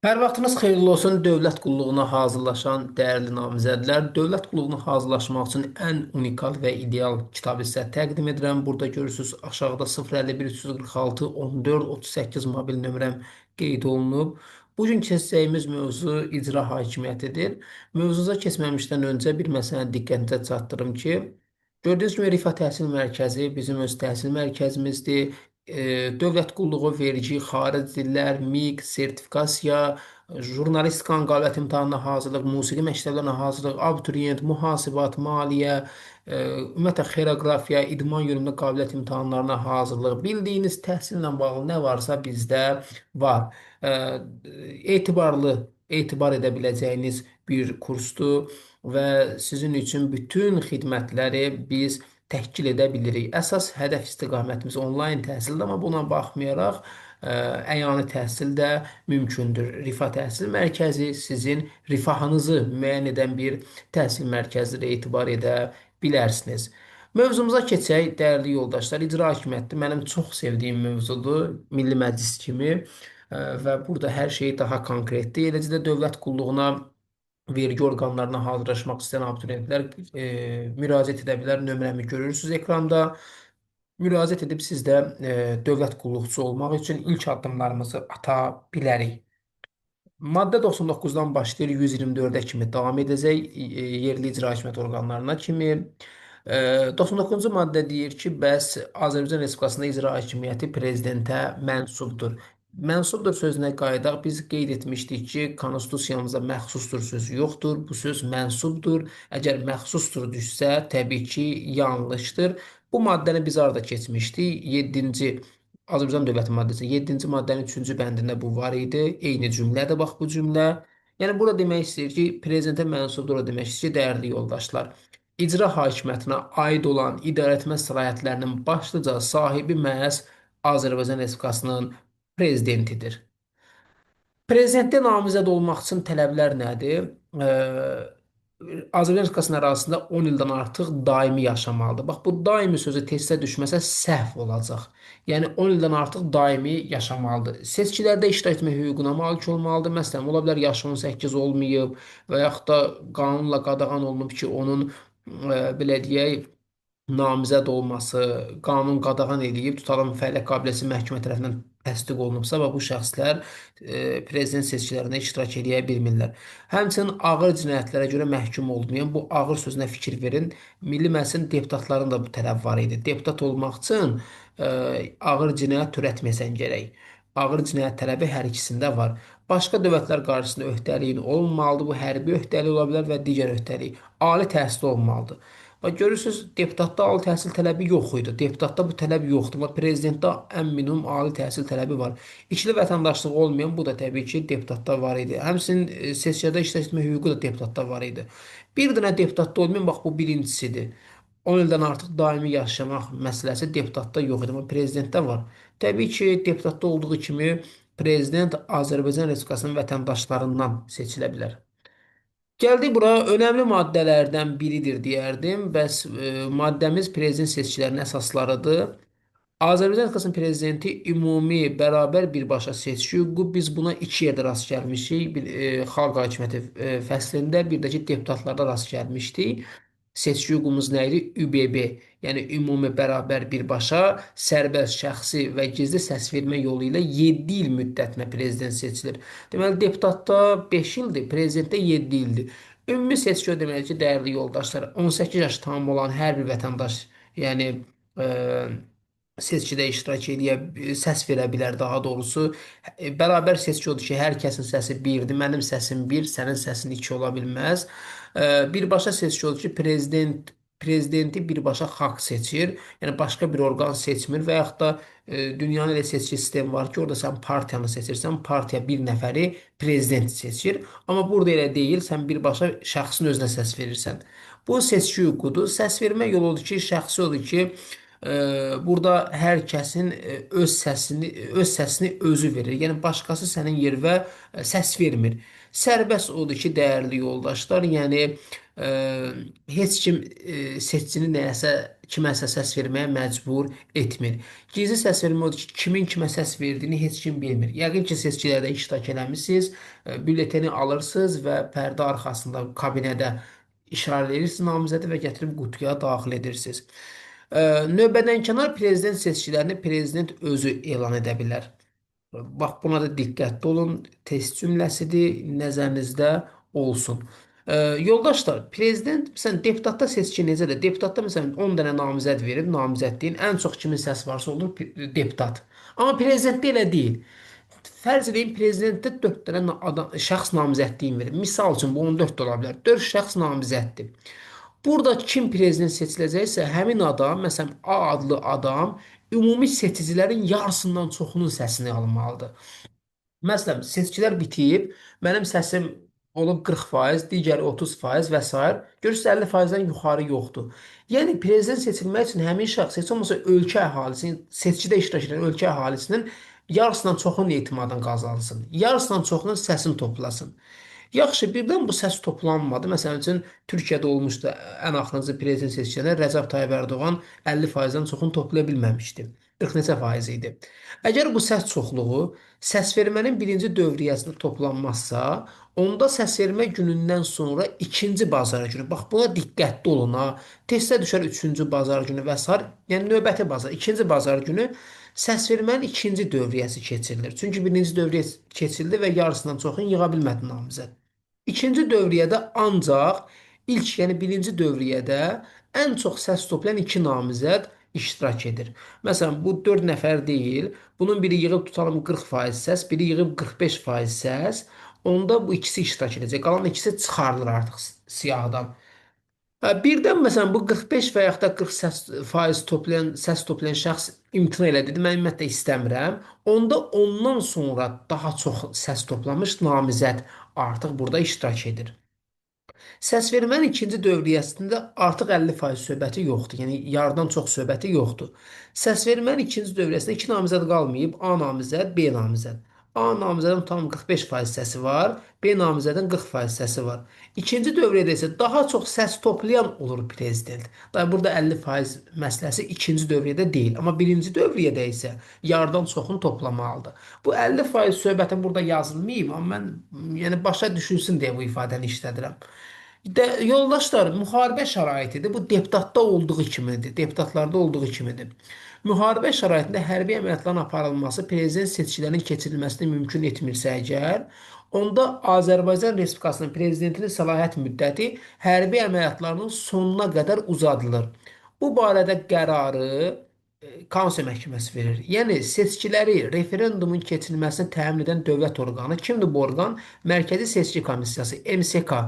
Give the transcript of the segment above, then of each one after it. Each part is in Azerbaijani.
Hər vaxtınız xeyirli olsun. Dövlət qulluğuna hazırlaşan dəyərli namizədlər. Dövlət qulluğuna hazırlaşmaq üçün ən unikal və ideal kitabı sizə təqdim edirəm. Burada görürsünüz aşağıda 051 346 14 38 mobil nömrəm qeyd olunub. Bugün keçəcəyimiz mövzu icra hakimiyyətidir. Mövzuza keçməmişdən öncə bir məsələni diqqətinizə çatdırım ki, gördüyünüz kimi Rifah Təhsil Mərkəzi bizim öz təhsil mərkəzimizdir. Dövlət qulluğu, vergi, xarici dillər, MİQ, sertifikasiya, jurnalistika, qabiliyyət imtahanına hazırlıq, musiqi məktəblərinə hazırlıq, abituriyent, mühasibat, maliyyə, ümumiyyətlə xeroqrafiya, idman yolunda qabiliyyət imtahanlarına hazırlıq, bildiyiniz təhsillə bağlı nə varsa bizdə var. Etibar edə biləcəyiniz bir kursdur və sizin üçün bütün xidmətləri biz təşkil edə bilirik. Əsas hədəf istiqamətimiz onlayn təhsildir, amma buna baxmayaraq əyani təhsil də mümkündür. Rifah Təhsil Mərkəzi sizin rifahınızı müəyyən edən bir təhsil mərkəzidir, etibar edə bilərsiniz. Mövzumuza keçək, dəyərli yoldaşlar. İcra hakimiyyəti mənim çox sevdiyim mövzudur, Milli Məclis kimi və burada hər şey daha konkretdir. Eləcə də dövlət qulluğuna vergi orqanlarına hazırlaşmaq istəyən abituriyentlər müraciət edə bilər. Nömrəmi görürsünüz ekranda. Müraciət edib siz də dövlət qulluqçusu olmaq üçün ilk addımlarımızı ata bilərik. Maddə 99-dan başlayır 124-ə kimi davam edəcək yerli icra hakimiyyəti orqanlarına kimi. 99-cu maddə deyir ki, bəs Azərbaycan Respublikasında icra hakimiyyəti prezidentə mənsubdur. Mənsubdur sözünə qayıdaq. Biz qeyd etmişdik ki, konstitusiyamızda məxsusdur sözü yoxdur. Bu söz mənsubdur. Əgər məxsusdur düşsə, təbii ki, yanlışdır. Bu maddəni biz harda keçmişdik? 7-ci Azərbaycan dövləti maddəsi 7-ci maddənin 3-cü bəndində bu var idi. Eyni cümlədir bax bu cümlə. Yəni burada demək istəyir ki, prezidentə mənsubdur o demək istəyir ki, dəyərli yoldaşlar, icra hakimiyyətinə aid olan idarəetmə səlahiyyətlərinin başlıca sahibi məhz Azərbaycan Respublikasının prezidentidir. Prezidentdə namizəd olmaq üçün tələblər nədir? Azərbaycan Respublikasının ərazisində 10 ildən artıq daimi yaşamalıdır. Bax, bu daimi sözü tezdə düşməsə səhv olacaq. Yəni 10 ildən artıq daimi yaşamalıdır. Seçkilərdə iştirak etmə hüququna malik olmalıdır. Məsələn, ola bilər yaşı 18 olmayıb və yaxud da qanunla qadağan olunub ki, onun belə deyək, namizəd olması qanun qadağan eləyib, tutalım fəaliyyət qabiliyyəti məhkəmə tərəfindən təsdiq olunubsa və bu şəxslər prezident seçkilərində iştirak edə bilmirlər. Həmçinin ağır cinayətlərə görə məhkum olunmayan, bu ağır sözünə fikir verin, Milli Məclisin deputatlarının da bu tələb var idi. Deputat olmaq üçün ağır cinayət törətməyəsən gərək. Ağır cinayət tələbi hər ikisində var. Başqa dövlətlər qarşısında öhdəliyin olmalıdır. Bu hərbi öhdəlik ola bilər və digər öhdəlik. Ali təhsil olmalıdır. Bax görürsüz, deputatda ali təhsil tələbi yox idi. Deputatda bu tələb yoxdur. Amma prezidentdə ən minimum ali təhsil tələbi var. İkili vətəndaşlığı olmayan bu da təbii ki, deputatda var idi. Həmçinin sessiyada iştirak etmə hüququ da deputatda var idi. Bir dənə deputatda olmayan bax bu birincisidir. 10 ildən artıq daimi yaşamaq məsələsi deputatda yox idi, amma prezidentdə var. Təbii ki, deputatda olduğu kimi prezident Azərbaycan Respublikasının vətəndaşlarından seçilə bilər. Gəldik bura, önəmli maddələrdən biridir deyərdim. Bəs maddəmiz prezident seçkilərinin əsaslarıdır. Azərbaycan Respublikasının prezidenti ümumi bərabər birbaşa seçki hüququ. Biz buna iki yerdə rast gəlmişik. Bir xalq hakimiyyəti fəslində, bir də ki, deputatlarda rast gəlmişdik. Seçki hüququmuz nə idi? ÜBB, yəni ümumi bərabər birbaşa, sərbəst şəxsi və gizli səs vermə yolu ilə 7 il müddətinə prezident seçilir. Deməli, deputatda 5 ildir, prezidentdə 7 ildir. Ümumi seçki o deməli ki, dəyərli yoldaşlar, 18 yaş tamam olan hər bir vətəndaş, yəni e, seçkidə iştirak edə, səs verə bilər daha doğrusu. Bərabər seçki odur ki, hər kəsin səsi birdir. Mənim səsim bir, sənin səsin iki ola bilməz. Birbaşa seçki odur ki, prezidenti birbaşa xalq seçir. Yəni başqa bir orqan seçmir və yaxud da dünyanın elə seçki sistemi var ki, orada sən partiyanı seçirsən, partiya bir nəfəri prezident seçir. Amma burada elə deyil, sən birbaşa şəxsin özünə səs verirsən. Bu seçki hüququdur. Səs vermə yolu odur ki, şəxsi odur ki, burada hər kəsin öz səsini özü verir. Yəni başqası sənin yerinə səs vermir. Sərbəst odur ki, dəyərli yoldaşlar, yəni e, heç kim seçicini kiməsə səs verməyə məcbur etmir. Gizli səs vermə odur ki, kimin kimə səs verdiyini heç kim bilmir. Yəqin ki, seçkilərdə iştirak eləmisiniz, bülleteni alırsınız və pərdə arxasında kabinədə işarə edirsiniz namizədi və gətirib qutuya daxil edirsiniz. Növbədənkənar prezident seçkilərini prezident özü elan edə bilər. Bax buna da diqqətli olun. Test cümləsidir, nəzərinizdə olsun. Yoldaşlar, prezident məsələn deputatda seçki necədir? Deputatda məsələn 10 dənə namizəd verib, namizədliyin ən çox kimin səsi varsa olur deputat. Amma prezidentdə elə deyil. Fərz edin prezidentdə 4 dənə şəxs namizədliyin verir. Misal üçün bu 14 də ola bilər. 4 şəxs namizəddir. Burada kim prezident seçiləcəksə, həmin adam, məsələn A adlı adam ümumi seçicilərin yarısından çoxunun səsini almalıdır. Məsələn, seçkilər bitib, mənim səsim olub 40%, digəri 30% və s. Görürsüz 50%-dən yuxarı yoxdur. Yəni prezident seçilmək üçün həmin şəxs heç olmasa ölkə əhalisinin seçkidə iştirak edən ölkə əhalisinin yarısından çoxunun etimadını qazansın. Yarısından çoxunun səsini toplasın. Yaxşı, birdən bu səs toplanmadı. Məsəl üçün Türkiyədə olmuşdu ən axırıncı prezident seçkilərində Rəcəb Tayyib Ərdoğan 50%-dən çoxunu toplaya bilməmişdi. 40 neçə faiz idi. Əgər bu səs çoxluğu səsvermənin birinci dövriyyəsində toplanmazsa, onda səsvermə günündən sonra ikinci bazar günü, bax buna diqqətli olun ha. Testə düşər üçüncü bazar günü və s. Yəni növbəti bazar, ikinci bazar günü səsvermənin ikinci dövriyyəsi keçirilir. Çünki birinci dövriyyə keçirildi və yarısından çoxunu yığa bilmədi namizəd. İkinci dövriyyədə ancaq ilk, yəni birinci dövriyyədə ən çox səs toplayan iki namizəd iştirak edir. Məsələn, bu 4 nəfər deyil, bunun biri yığıb tutalım 40% səs, biri yığıb 45% səs, onda bu ikisi iştirak edəcək. Qalan ikisi çıxarılır artıq siyahıdan. Birdən məsələn bu 45 və yaxud da 40 səs toplayan şəxs imtina elədi. Dedi, mən ümumiyyətlə istəmirəm. Onda ondan sonra daha çox səs toplamış namizəd artıq burada iştirak edir. Səsvermənin ikinci dövriyyəsində artıq 50% söhbəti yoxdur. Yəni yarıdan çox söhbəti yoxdur. Səsvermənin ikinci dövriyyəsində iki namizəd qalmayıb, A namizəd, B namizəd. A namizədin tam 45% səsi var, B namizədin 40% səsi var. İkinci dövriyyədə isə daha çox səs toplayan olur prezident. Da burada 50% məsələsi ikinci dövriyyədə deyil, amma birinci dövriyyədə isə yarıdan çoxunu toplamalıdır. Bu 50% söhbətin burada yazılmayıb, amma mən yəni başa düşülsün deyə bu ifadəni işlədirəm. Yoldaşlar, müharibə şəraitidir. Bu deputatda olduğu kimidir. Deputatlarda olduğu kimidir. Müharibə şəraitində hərbi əməliyyatların aparılması prezident seçkilərinin keçirilməsini mümkün etmirsə əgər, onda Azərbaycan Respublikasının prezidentinin səlahiyyət müddəti hərbi əməliyyatlarının sonuna qədər uzadılır. Bu barədə qərarı Konstitusiya Məhkəməsi verir. Yəni seçkiləri, referendumun keçirilməsini təmin edən dövlət orqanı kimdir bu orqan? Mərkəzi Seçki Komissiyası, MSK.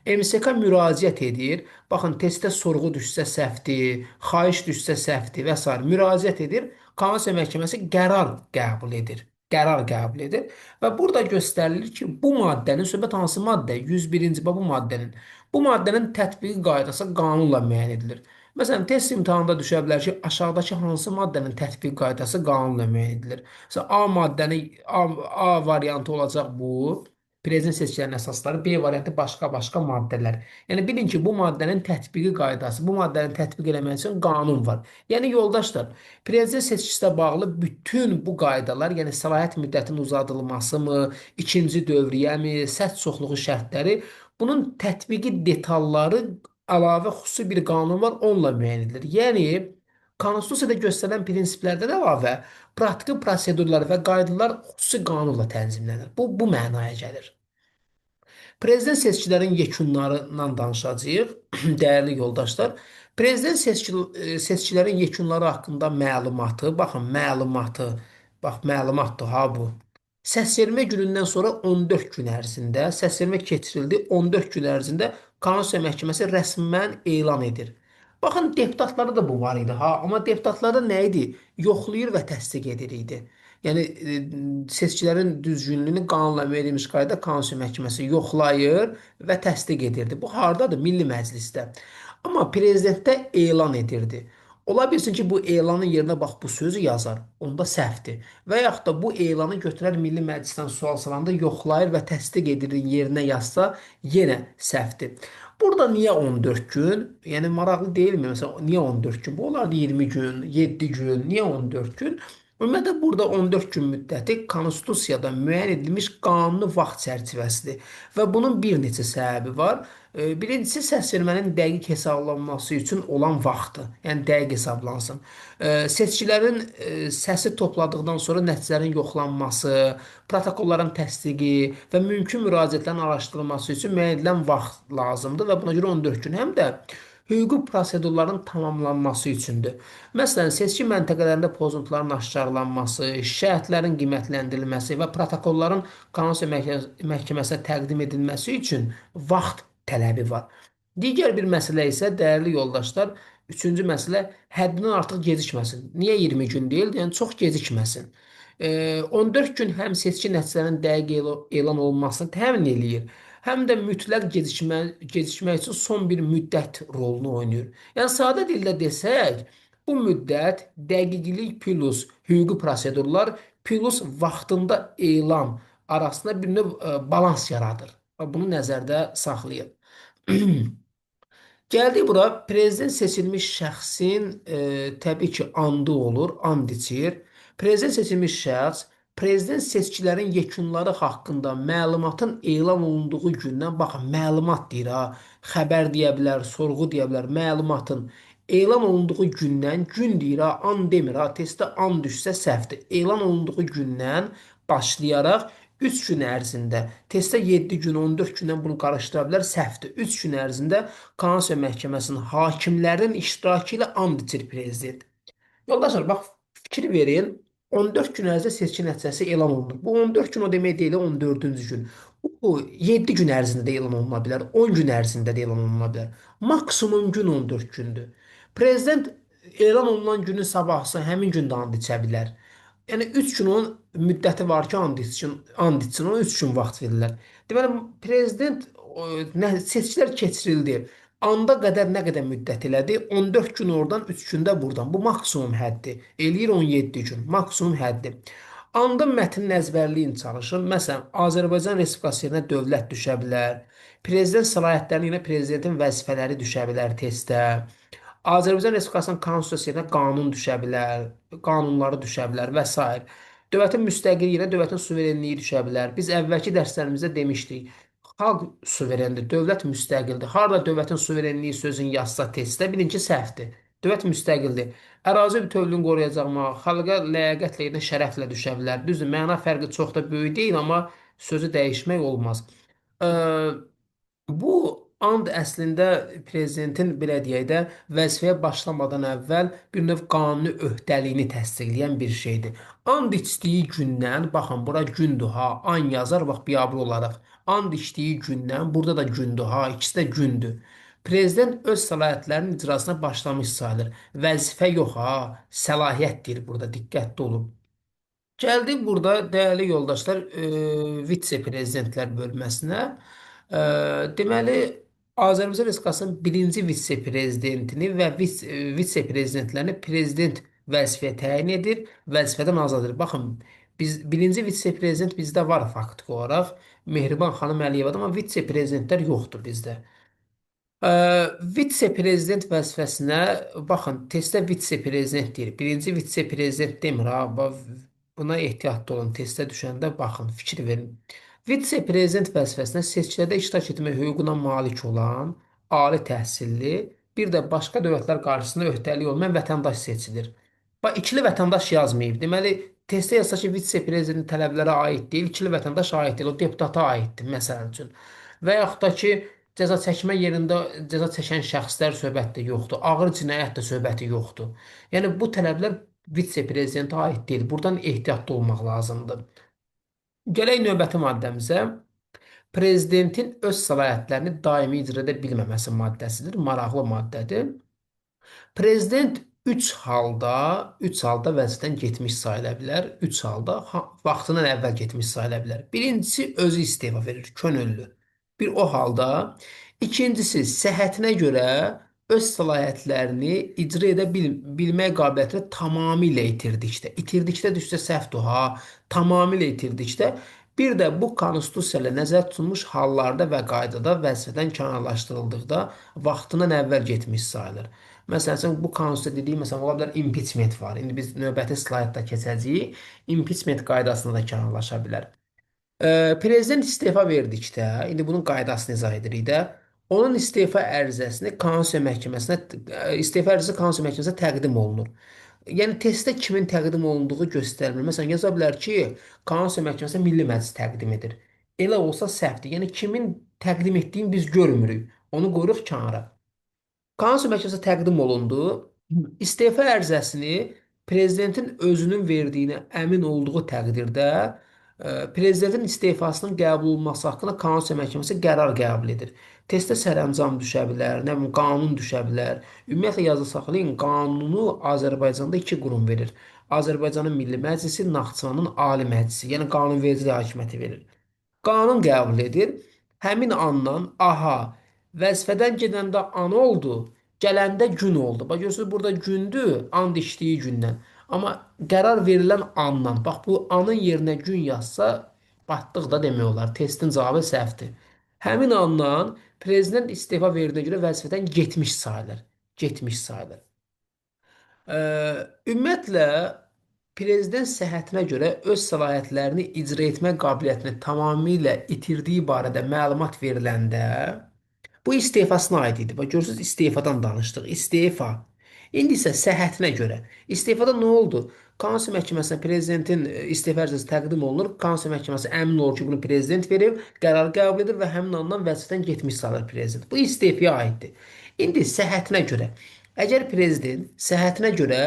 MSK müraciət edir. Baxın, testdə sorğu düşsə səhvdir, xahiş düşsə səhvdir və s. müraciət edir. Konstitusiya Məhkəməsi qərar qəbul edir. Qərar qəbul edir və burada göstərilir ki, bu maddənin, söhbət hansı maddə? 101-ci bu maddənin. Bu maddənin tətbiqi qaydası qanunla müəyyən edilir. Məsələn, test imtahanında düşə bilər ki, aşağıdakı hansı maddənin tətbiq qaydası qanunla müəyyən edilir. Məsələn, A variantı olacaq bu. Prezident seçkilərinin əsasları, B variantı başqa-başqa maddələr. Yəni bilin ki, bu maddənin tətbiqi qaydası, bu maddəni tətbiq etmək üçün qanun var. Yəni yoldaşlar, prezident seçkisi ilə bağlı bütün bu qaydalar, yəni səlahiyyət müddətinin uzadılmasımı, ikinci dövriyyəmi, səs çoxluğu şərtləri, bunun tətbiqi detalları əlavə xüsusi bir qanun var, onunla müəyyən edilir. Yəni, Konstitusiyada göstərilən prinsiplərdən əlavə praktiki prosedurlar və qaydalar xüsusi qanunla tənzimlənir. Bu mənaya gəlir. Prezident seçkilərinin yekunlarından danışacağıq, dəyərli yoldaşlar. Prezident seçkilərin yekunları haqqında məlumatı, baxın, məlumatdır ha bu. Səsvermə günündən sonra 14 gün ərzində, səsvermə keçirildi, 14 gün ərzində Konstitusiya Məhkəməsi rəsmən elan edir. Baxın, deputatlarda da bu var idi ha, amma deputatlarda nə idi? Yoxlayır və təsdiq edir idi. Yəni seçkilərin düzgünlüyünü qanunla müəyyən edilmiş qaydada Konstitusiya Məhkəməsi yoxlayır və təsdiq edirdi. Bu hardadır? Milli Məclisdə. Amma prezidentdə elan edirdi. Ola bilsin ki, bu elanın yerinə bax bu sözü yazar. Onda səhvdir. Və yaxud da bu elanı götürər Milli Məclisdən sual salanda yoxlayır və təsdiq edir yerinə yazsa yenə səhvdir. Burada niyə 14 gün? Yəni maraqlı deyilmi? Məsələn, niyə 14 gün? Bu olardı 20 gün, 7 gün, niyə 14 gün? Ümumiyyətlə burada 14 gün müddəti konstitusiyada müəyyən edilmiş qanuni vaxt çərçivəsidir və bunun bir neçə səbəbi var. Birincisi səsvermənin dəqiq hesablanması üçün olan vaxtı, yəni dəqiq hesablansın. Seçkilərin səsi topladıqdan sonra nəticələrin yoxlanması, protokolların təsdiqi və mümkün müraciətlərin araşdırılması üçün müəyyən edilən vaxt lazımdır və buna görə 14 gün həm də hüquqi prosedurların tamamlanması üçündür. Məsələn, seçki məntəqələrində pozuntuların aşkarlanması, şikayətlərin qiymətləndirilməsi və protokolların Konstitusiya Məhkəməsinə təqdim edilməsi üçün vaxt tələbi var. Digər bir məsələ isə dəyərli yoldaşlar, üçüncü məsələ həddindən artıq gecikməsin. Niyə 20 gün deyil? Yəni çox gecikməsin. 14 gün həm seçki nəticələrinin dəqiq elan olunmasını təmin eləyir, həm də mütləq gecikmək üçün son bir müddət rolunu oynayır. Yəni sadə dildə desək, bu müddət dəqiqlik plus hüquqi prosedurlar plus vaxtında elan arasında bir növ balans yaradır. Bunu nəzərdə saxlayın. Gəldik bura, prezident seçilmiş şəxsin təbii ki, andı olur, and içir. Prezident seçilmiş şəxs prezident seçkilərin yekunları haqqında məlumatın elan olunduğu gündən, baxın, məlumat deyir ha, xəbər deyə bilər, sorğu deyə bilər, məlumatın elan olunduğu gündən, gün deyir ha, an demir ha, testdə an düşsə səhvdir. Elan olunduğu gündən başlayaraq 3 gün ərzində, testdə 7 gün, 14 gündən bunu qarışdıra bilər, səhvdir. 3 gün ərzində Konstitusiya Məhkəməsinin hakimlərin iştirakı ilə and içir prezident. Yoldaşlar, bax, fikir verin. 14 gün ərzində seçki nəticəsi elan olunur. Bu 14 gün o demək deyil, 14-cü gün. Bu 7 gün ərzində də elan oluna bilər, 10 gün ərzində də elan oluna bilər. Maksimum gün 14 gündür. Prezident elan olunan günün sabahısı həmin gündə and içə bilər. Yəni 3 gün onun müddəti var ki, and içsin, ona 3 gün vaxt verirlər. Deməli, prezident seçkilər keçirildi. Anda qədər nə qədər müddət elədi? 14 gün oradan, 3 gün də buradan. Bu maksimum həddi. Eləyir 17 gün. Maksimum həddi. Andın mətnin əzbərliyin çalışın. Məsələn, Azərbaycan Respublikası yerinə dövlət düşə bilər. Prezident səlahiyyətləri ilə prezidentin vəzifələri düşə bilər testdə. Azərbaycan Respublikasının konstitusiyasına qanun düşə bilər, qanunları düşə bilər və s. Dövlətin müstəqilliyi ilə dövlətin suverenliyi düşə bilər. Biz əvvəlki dərslərimizdə demişdik. Xalq suverendir, dövlət müstəqildir. Harda dövlətin suverenliyi sözün yazsa testdə birinci səhvdir. Dövlət müstəqildir. Ərazi bütövlüyünü qoruyacaqma, xalqa ləyaqətlə ilə şərəflə düşə bilər. Düzdür, məna fərqi çox da böyük deyil, amma sözü dəyişmək olmaz. Ə, Bu and əslində prezidentin belə deyək də vəzifəyə başlamadan əvvəl bir növ qanuni öhdəliyini təsdiqləyən bir şeydir. And içdiyi gündən, baxın bura gündür ha, an yazar bax biabır olaraq. And içdiyi gündən, burada da gündür ha, ikisi də gündür. Prezident öz səlahiyyətlərinin icrasına başlamış sayılır. Vəzifə yox ha, səlahiyyətdir burada, diqqətli olun. Gəldik burada dəyərli yoldaşlar vitse-prezidentlər bölməsinə. Deməli, Azərbaycan Respublikasının birinci vitse-prezidentini və vitse-prezidentlərini prezident vəzifəyə təyin edir, vəzifədən azad edir. Baxın, birinci vitse-prezident bizdə var faktiki olaraq. Mehriban xanım Əliyevadır, amma vitse-prezidentlər yoxdur bizdə. Vitse-prezident vəzifəsinə baxın, testdə vitse-prezident deyir. Birinci vitse-prezident demir ha. Buna ehtiyatlı olun. Testə düşəndə baxın, fikir verin. Vitse-prezident vəzifəsinə seçkilərdə iştirak etmə hüququna malik olan ali təhsilli, bir də başqa dövlətlər qarşısında öhdəliyi olmayan vətəndaş seçilir. Bax, ikili vətəndaş yazmayıb. Deməli, testdə yazsa ki, vitse-prezident tələblərə aid deyil, ikili vətəndaş aid deyil, o deputata aiddir, məsələn üçün. Və yaxud da ki, cəza çəkmə yerində cəza çəkən şəxslər söhbəti yoxdur. Ağır cinayət də söhbəti yoxdur. Yəni bu tələblər vitse-prezidentə aid deyil. Buradan ehtiyatlı olmaq lazımdır. Gələk növbəti maddəmizə. Prezidentin öz səlahiyyətlərini daimi icra edə bilməməsi maddəsidir. Maraqlı maddədir. Prezident 3 halda vəzifədən getmiş sayıla bilər. 3 halda vaxtından əvvəl getmiş sayıla bilər. Birincisi özü istefa verir, könüllü. Bir o halda. İkincisi səhhətinə görə öz səlahiyyətlərini icra edə bilmək qabiliyyətini tamamilə itirdikdə. İtirdikdə düşsə səhvdir ha. Tamamilə itirdikdə. Bir də bu konstitusiya ilə nəzərdə tutulmuş hallarda və qaydada vəzifədən kənarlaşdırıldıqda vaxtından əvvəl getmiş sayılır. Məsələn, bu konstitusiya dediyi məsələn ola bilər impeachment var. İndi biz növbəti slaydda keçəcəyik. Impeachment qaydasında da kənarlaşa bilər. Prezident istefa verdikdə, indi bunun qaydasını izah edirik də, onun istefa ərizəsini Konstitusiya Məhkəməsinə istefa ərizəsi Konstitusiya Məhkəməsinə təqdim olunur. Yəni testdə kimin təqdim olunduğu göstərilmir. Məsələn, yaza bilər ki, Konstitusiya Məhkəməsinə Milli Məclis təqdim edir. Elə olsa səhvdir. Yəni kimin təqdim etdiyini biz görmürük. Onu qoyuruq kənara. Konstitusiya Məhkəməsinə təqdim olundu. İstefa ərizəsini prezidentin özünün verdiyinə əmin olduğu təqdirdə prezidentin istefasının qəbul olunması haqqında Konstitusiya Məhkəməsi qərar qəbul edir. Testdə sərəncam düşə bilər, nə bilim qanun düşə bilər. Ümumiyyətlə yazı saxlayın, qanunu Azərbaycanda iki qurum verir. Azərbaycanın Milli Məclisi, Naxçıvanın Ali Məclisi, yəni qanunvericilik hakimiyyəti verir. Qanun qəbul edir. Həmin andan aha vəzifədən gedəndə an oldu, gələndə gün oldu. Bax görürsüz burada gündür, and içdiyi gündən. Amma qərar verilən andan, bax bu anın yerinə gün yazsa batdıq da demək olar. Testin cavabı səhvdir. Həmin andan prezident istefa verdiyinə görə vəzifədən getmiş sayılır. Getmiş sayılır. Ümumiyyətlə prezident səhhətinə görə öz səlahiyyətlərini icra etmə qabiliyyətini tamamilə itirdiyi barədə məlumat veriləndə bu istefasına aid idi. Bax görürsüz istefadan danışdıq. İstefa. İndi isə səhhətinə görə. İstefada nə oldu? Konstitusiya Məhkəməsinə prezidentin istefa ərizəsi təqdim olunur. Konstitusiya Məhkəməsi əmin olur ki, bunu prezident verib, qərar qəbul edir və həmin andan vəzifədən getmiş sayılır prezident. Bu istefaya aiddir. İndi səhhətinə görə. Əgər prezident səhhətinə görə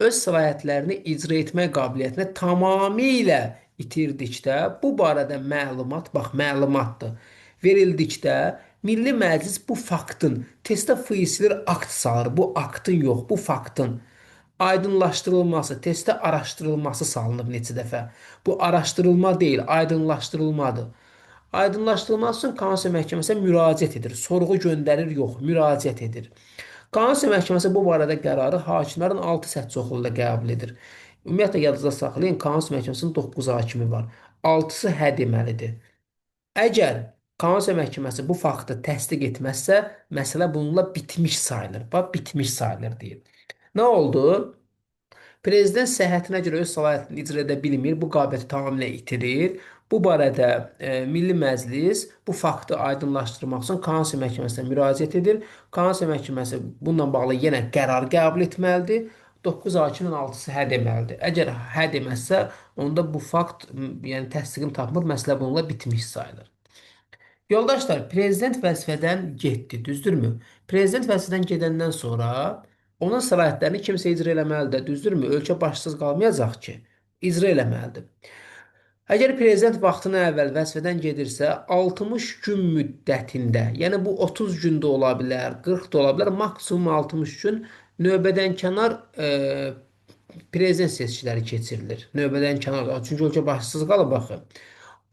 öz səlahiyyətlərini icra etmək qabiliyyətini tamamilə itirdikdə, bu barədə məlumat, bax məlumatdır, verildikdə Milli Məclis bu faktın testdə fıisilir akt salır. Bu aktın yox, bu faktın aydınlaşdırılması, testdə araşdırılması salınıb neçə dəfə. Bu araşdırılma deyil, aydınlaşdırılmadır. Aydınlaşdırılması üçün Konstitusiya Məhkəməsinə müraciət edir. Sorğu göndərir, yox, müraciət edir. Konstitusiya Məhkəməsi bu barədə qərarı hakimlərin 6 səs çoxluğu ilə qəbul edir. Ümumiyyətlə yadınızda saxlayın, Konstitusiya Məhkəməsinin 9 hakimi var. 6-sı hə deməlidir. Əgər Konstitusiya Məhkəməsi bu faktı təsdiq etməzsə, məsələ bununla bitmiş sayılır. Bax, bitmiş sayılır deyir. Nə oldu? Prezident səhhətinə görə öz səlahiyyətini icra edə bilmir, bu qabiliyyəti tamamilə itirir. Bu barədə Milli Məclis bu faktı aydınlaşdırmaq üçün Konstitusiya Məhkəməsinə müraciət edir. Konstitusiya Məhkəməsi bununla bağlı yenə qərar qəbul etməlidir. 9 hakimin 6-sı hə deməlidir. Əgər hə deməzsə, onda bu fakt yəni təsdiqini tapmır, məsələ bununla bitmiş sayılır. Yoldaşlar, prezident vəzifədən getdi, düzdürmü? Prezident vəzifədən gedəndən sonra onun səlahiyyətlərini kimsə icra eləməlidir, düzdürmü? Ölkə başsız qalmayacaq ki, icra eləməlidir. Əgər prezident vaxtına əvvəl vəzifədən gedirsə, 60 gün müddətində, yəni bu 30 gündə ola bilər, 40 da ola bilər, maksimum 60 gün növbədənkənar prezident seçkiləri keçirilir. Növbədənkənar, çünki ölkə başsız qalıb baxın.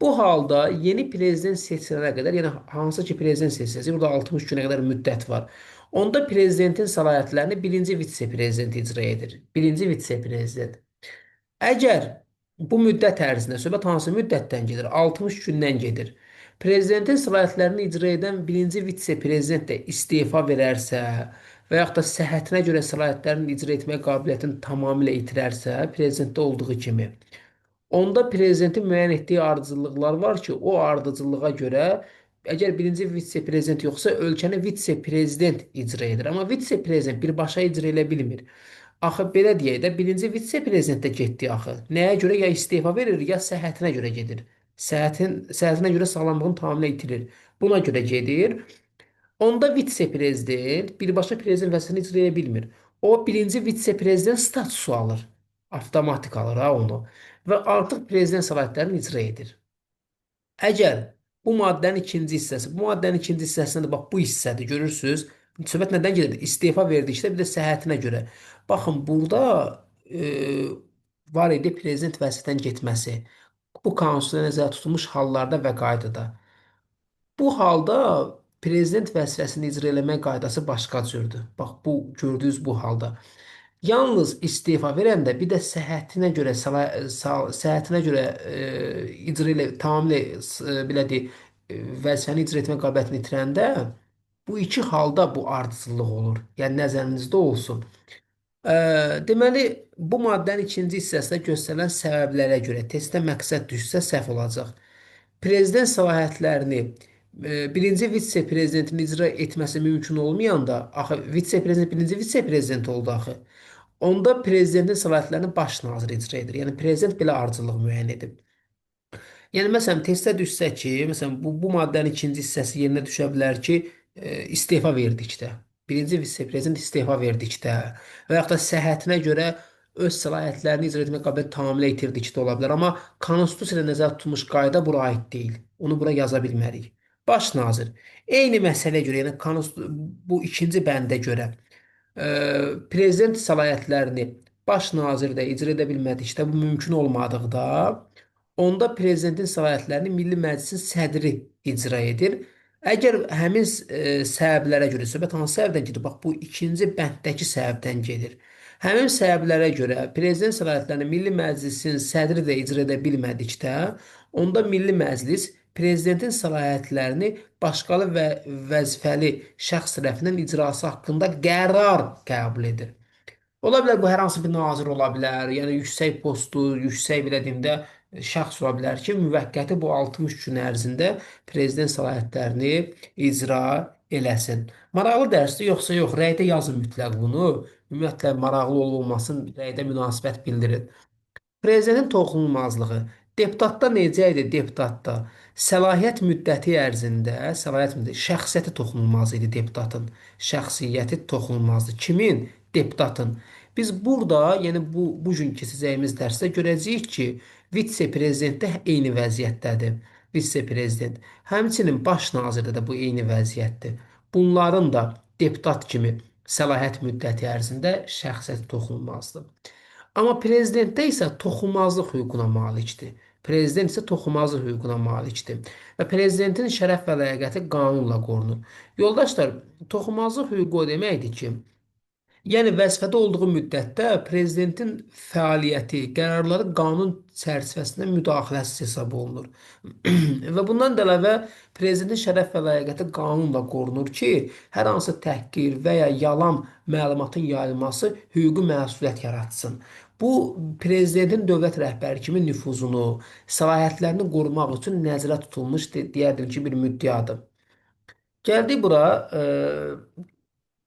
Bu halda yeni prezident seçilənə qədər, yəni hansı ki prezident seçiləcək, burada 60 günə qədər müddət var. Onda prezidentin səlahiyyətlərini birinci vitse-prezident icra edir. Birinci vitse-prezident. Əgər bu müddət ərzində, söhbət hansı müddətdən gedir? 60 gündən gedir. Prezidentin səlahiyyətlərini icra edən birinci vitse-prezident də istefa verərsə və yaxud da səhhətinə görə səlahiyyətlərini icra etmək qabiliyyətini tamamilə itirərsə, prezidentdə olduğu kimi, onda prezidentin müəyyən etdiyi ardıcıllıqlar var ki, o ardıcıllığa görə əgər birinci vitse-prezident yoxsa ölkəni vitse-prezident icra edir. Amma vitse-prezident birbaşa icra edə bilmir. Axı belə deyək də, birinci vitse-prezident də getdi axı. Nəyə görə? Ya istefa verir, ya səhhətinə görə gedir. Səhhətinə görə sağlamlığını tamamilə itirir. Buna görə gedir. Onda vitse-prezident birbaşa prezident vəzifəsini icra edə bilmir. O birinci vitse-prezident statusu alır. Avtomatik alır ha onu. Və artıq prezident səlahiyyətlərini icra edir. Əgər bu maddənin ikinci hissəsi, bu maddənin ikinci hissəsində də bax bu hissədir, görürsüz? Söhbət nədən gedir? İstefa verdikdə bir də səhhətinə görə. Baxın, burada var idi prezident vəzifədən getməsi. Bu konstitusiyada nəzərdə tutulmuş hallarda və qaydada. Bu halda prezident vəzifəsini icra eləmək qaydası başqa cürdür. Bax bu gördüyünüz bu halda. Yalnız istefa verəndə bir də səhhətinə görə səhhətinə görə icra ilə tamamilə belə deyək, vəzifəni icra etmə qabiliyyətini itirəndə bu iki halda bu ardıcıllıq olur. Yəni nəzərinizdə olsun. Deməli, bu maddənin ikinci hissəsində göstərilən səbəblərə görə testdə məqsəd düşsə səhv olacaq. Prezident səlahiyyətlərini birinci vitse-prezidentin icra etməsi mümkün olmayanda, axı vitse-prezident birinci vitse-prezident oldu axı. Onda prezidentin səlahiyyətlərini baş nazir icra edir. Yəni prezident belə ardıcıllıq müəyyən edib. Yəni məsələn testə düşsə ki, məsələn bu maddənin ikinci hissəsi yerinə düşə bilər ki, istefa verdikdə, birinci vitse-prezident istefa verdikdə və yaxud da səhhətinə görə öz səlahiyyətlərini icra etmə qabiliyyəti tamamilə itirdikdə ola bilər. Amma konstitusiyada nəzərdə tutulmuş qayda bura aid deyil. Onu bura yaza bilmərik. Baş nazir eyni məsələyə görə, yəni bu ikinci bəndə görə prezident səlahiyyətlərini baş nazir də icra edə bilmədikdə, bu mümkün olmadıqda, onda prezidentin səlahiyyətlərini Milli Məclisin sədri icra edir. Əgər həmin səbəblərə görə, söhbət hansı səbəbdən gedir? Bax, bu ikinci bənddəki səbəbdən gedir. Həmin səbəblərə görə prezident səlahiyyətlərini Milli Məclisin sədri də icra edə bilmədikdə, onda Milli Məclis prezidentin səlahiyyətlərini başqalı və vəzifəli şəxs tərəfindən icrası haqqında qərar qəbul edir. Ola bilər bu hər hansı bir nazir ola bilər, yəni yüksək postu, yüksək belə deyim də şəxs ola bilər ki, müvəqqəti bu 60 gün ərzində prezident səlahiyyətlərini icra eləsin. Maraqlı dərsdir, yoxsa yox? Rəydə yazın mütləq bunu. Ümumiyyətlə maraqlı olmasın, rəydə münasibət bildirin. Prezidentin toxunulmazlığı. Deputatda necə idi? Deputatda səlahiyyət müddəti ərzində səlahiyyət müddəti şəxsiyyəti toxunulmaz idi deputatın. Şəxsiyyəti toxunulmazdı. Kimin? Deputatın. Biz burada, yəni bu gün keçəcəyimiz dərsdə görəcəyik ki, vitse-prezident də eyni vəziyyətdədir. Vitse-prezident. Həmçinin baş nazirdə də bu eyni vəziyyətdir. Bunların da deputat kimi səlahiyyət müddəti ərzində şəxsiyyəti toxunulmazdır. Amma prezidentdə isə toxunulmazlıq hüququna malikdir. Prezident isə toxunulmazlıq hüququna malikdir. Və prezidentin şərəf və ləyaqəti qanunla qorunur. Yoldaşlar, toxunulmazlıq hüququ o deməkdir ki, yəni vəzifədə olduğu müddətdə prezidentin fəaliyyəti, qərarları qanun çərçivəsində müdaxiləsi hesab olunur. Və bundan da əlavə prezidentin şərəf və ləyaqəti qanunla qorunur ki, hər hansı təhqir və ya yalan məlumatın yayılması hüquqi məsuliyyət yaratsın. Bu prezidentin dövlət rəhbəri kimi nüfuzunu, səlahiyyətlərini qorumaq üçün nəzərdə tutulmuş deyərdim ki, bir müddəadır. Gəldik bura,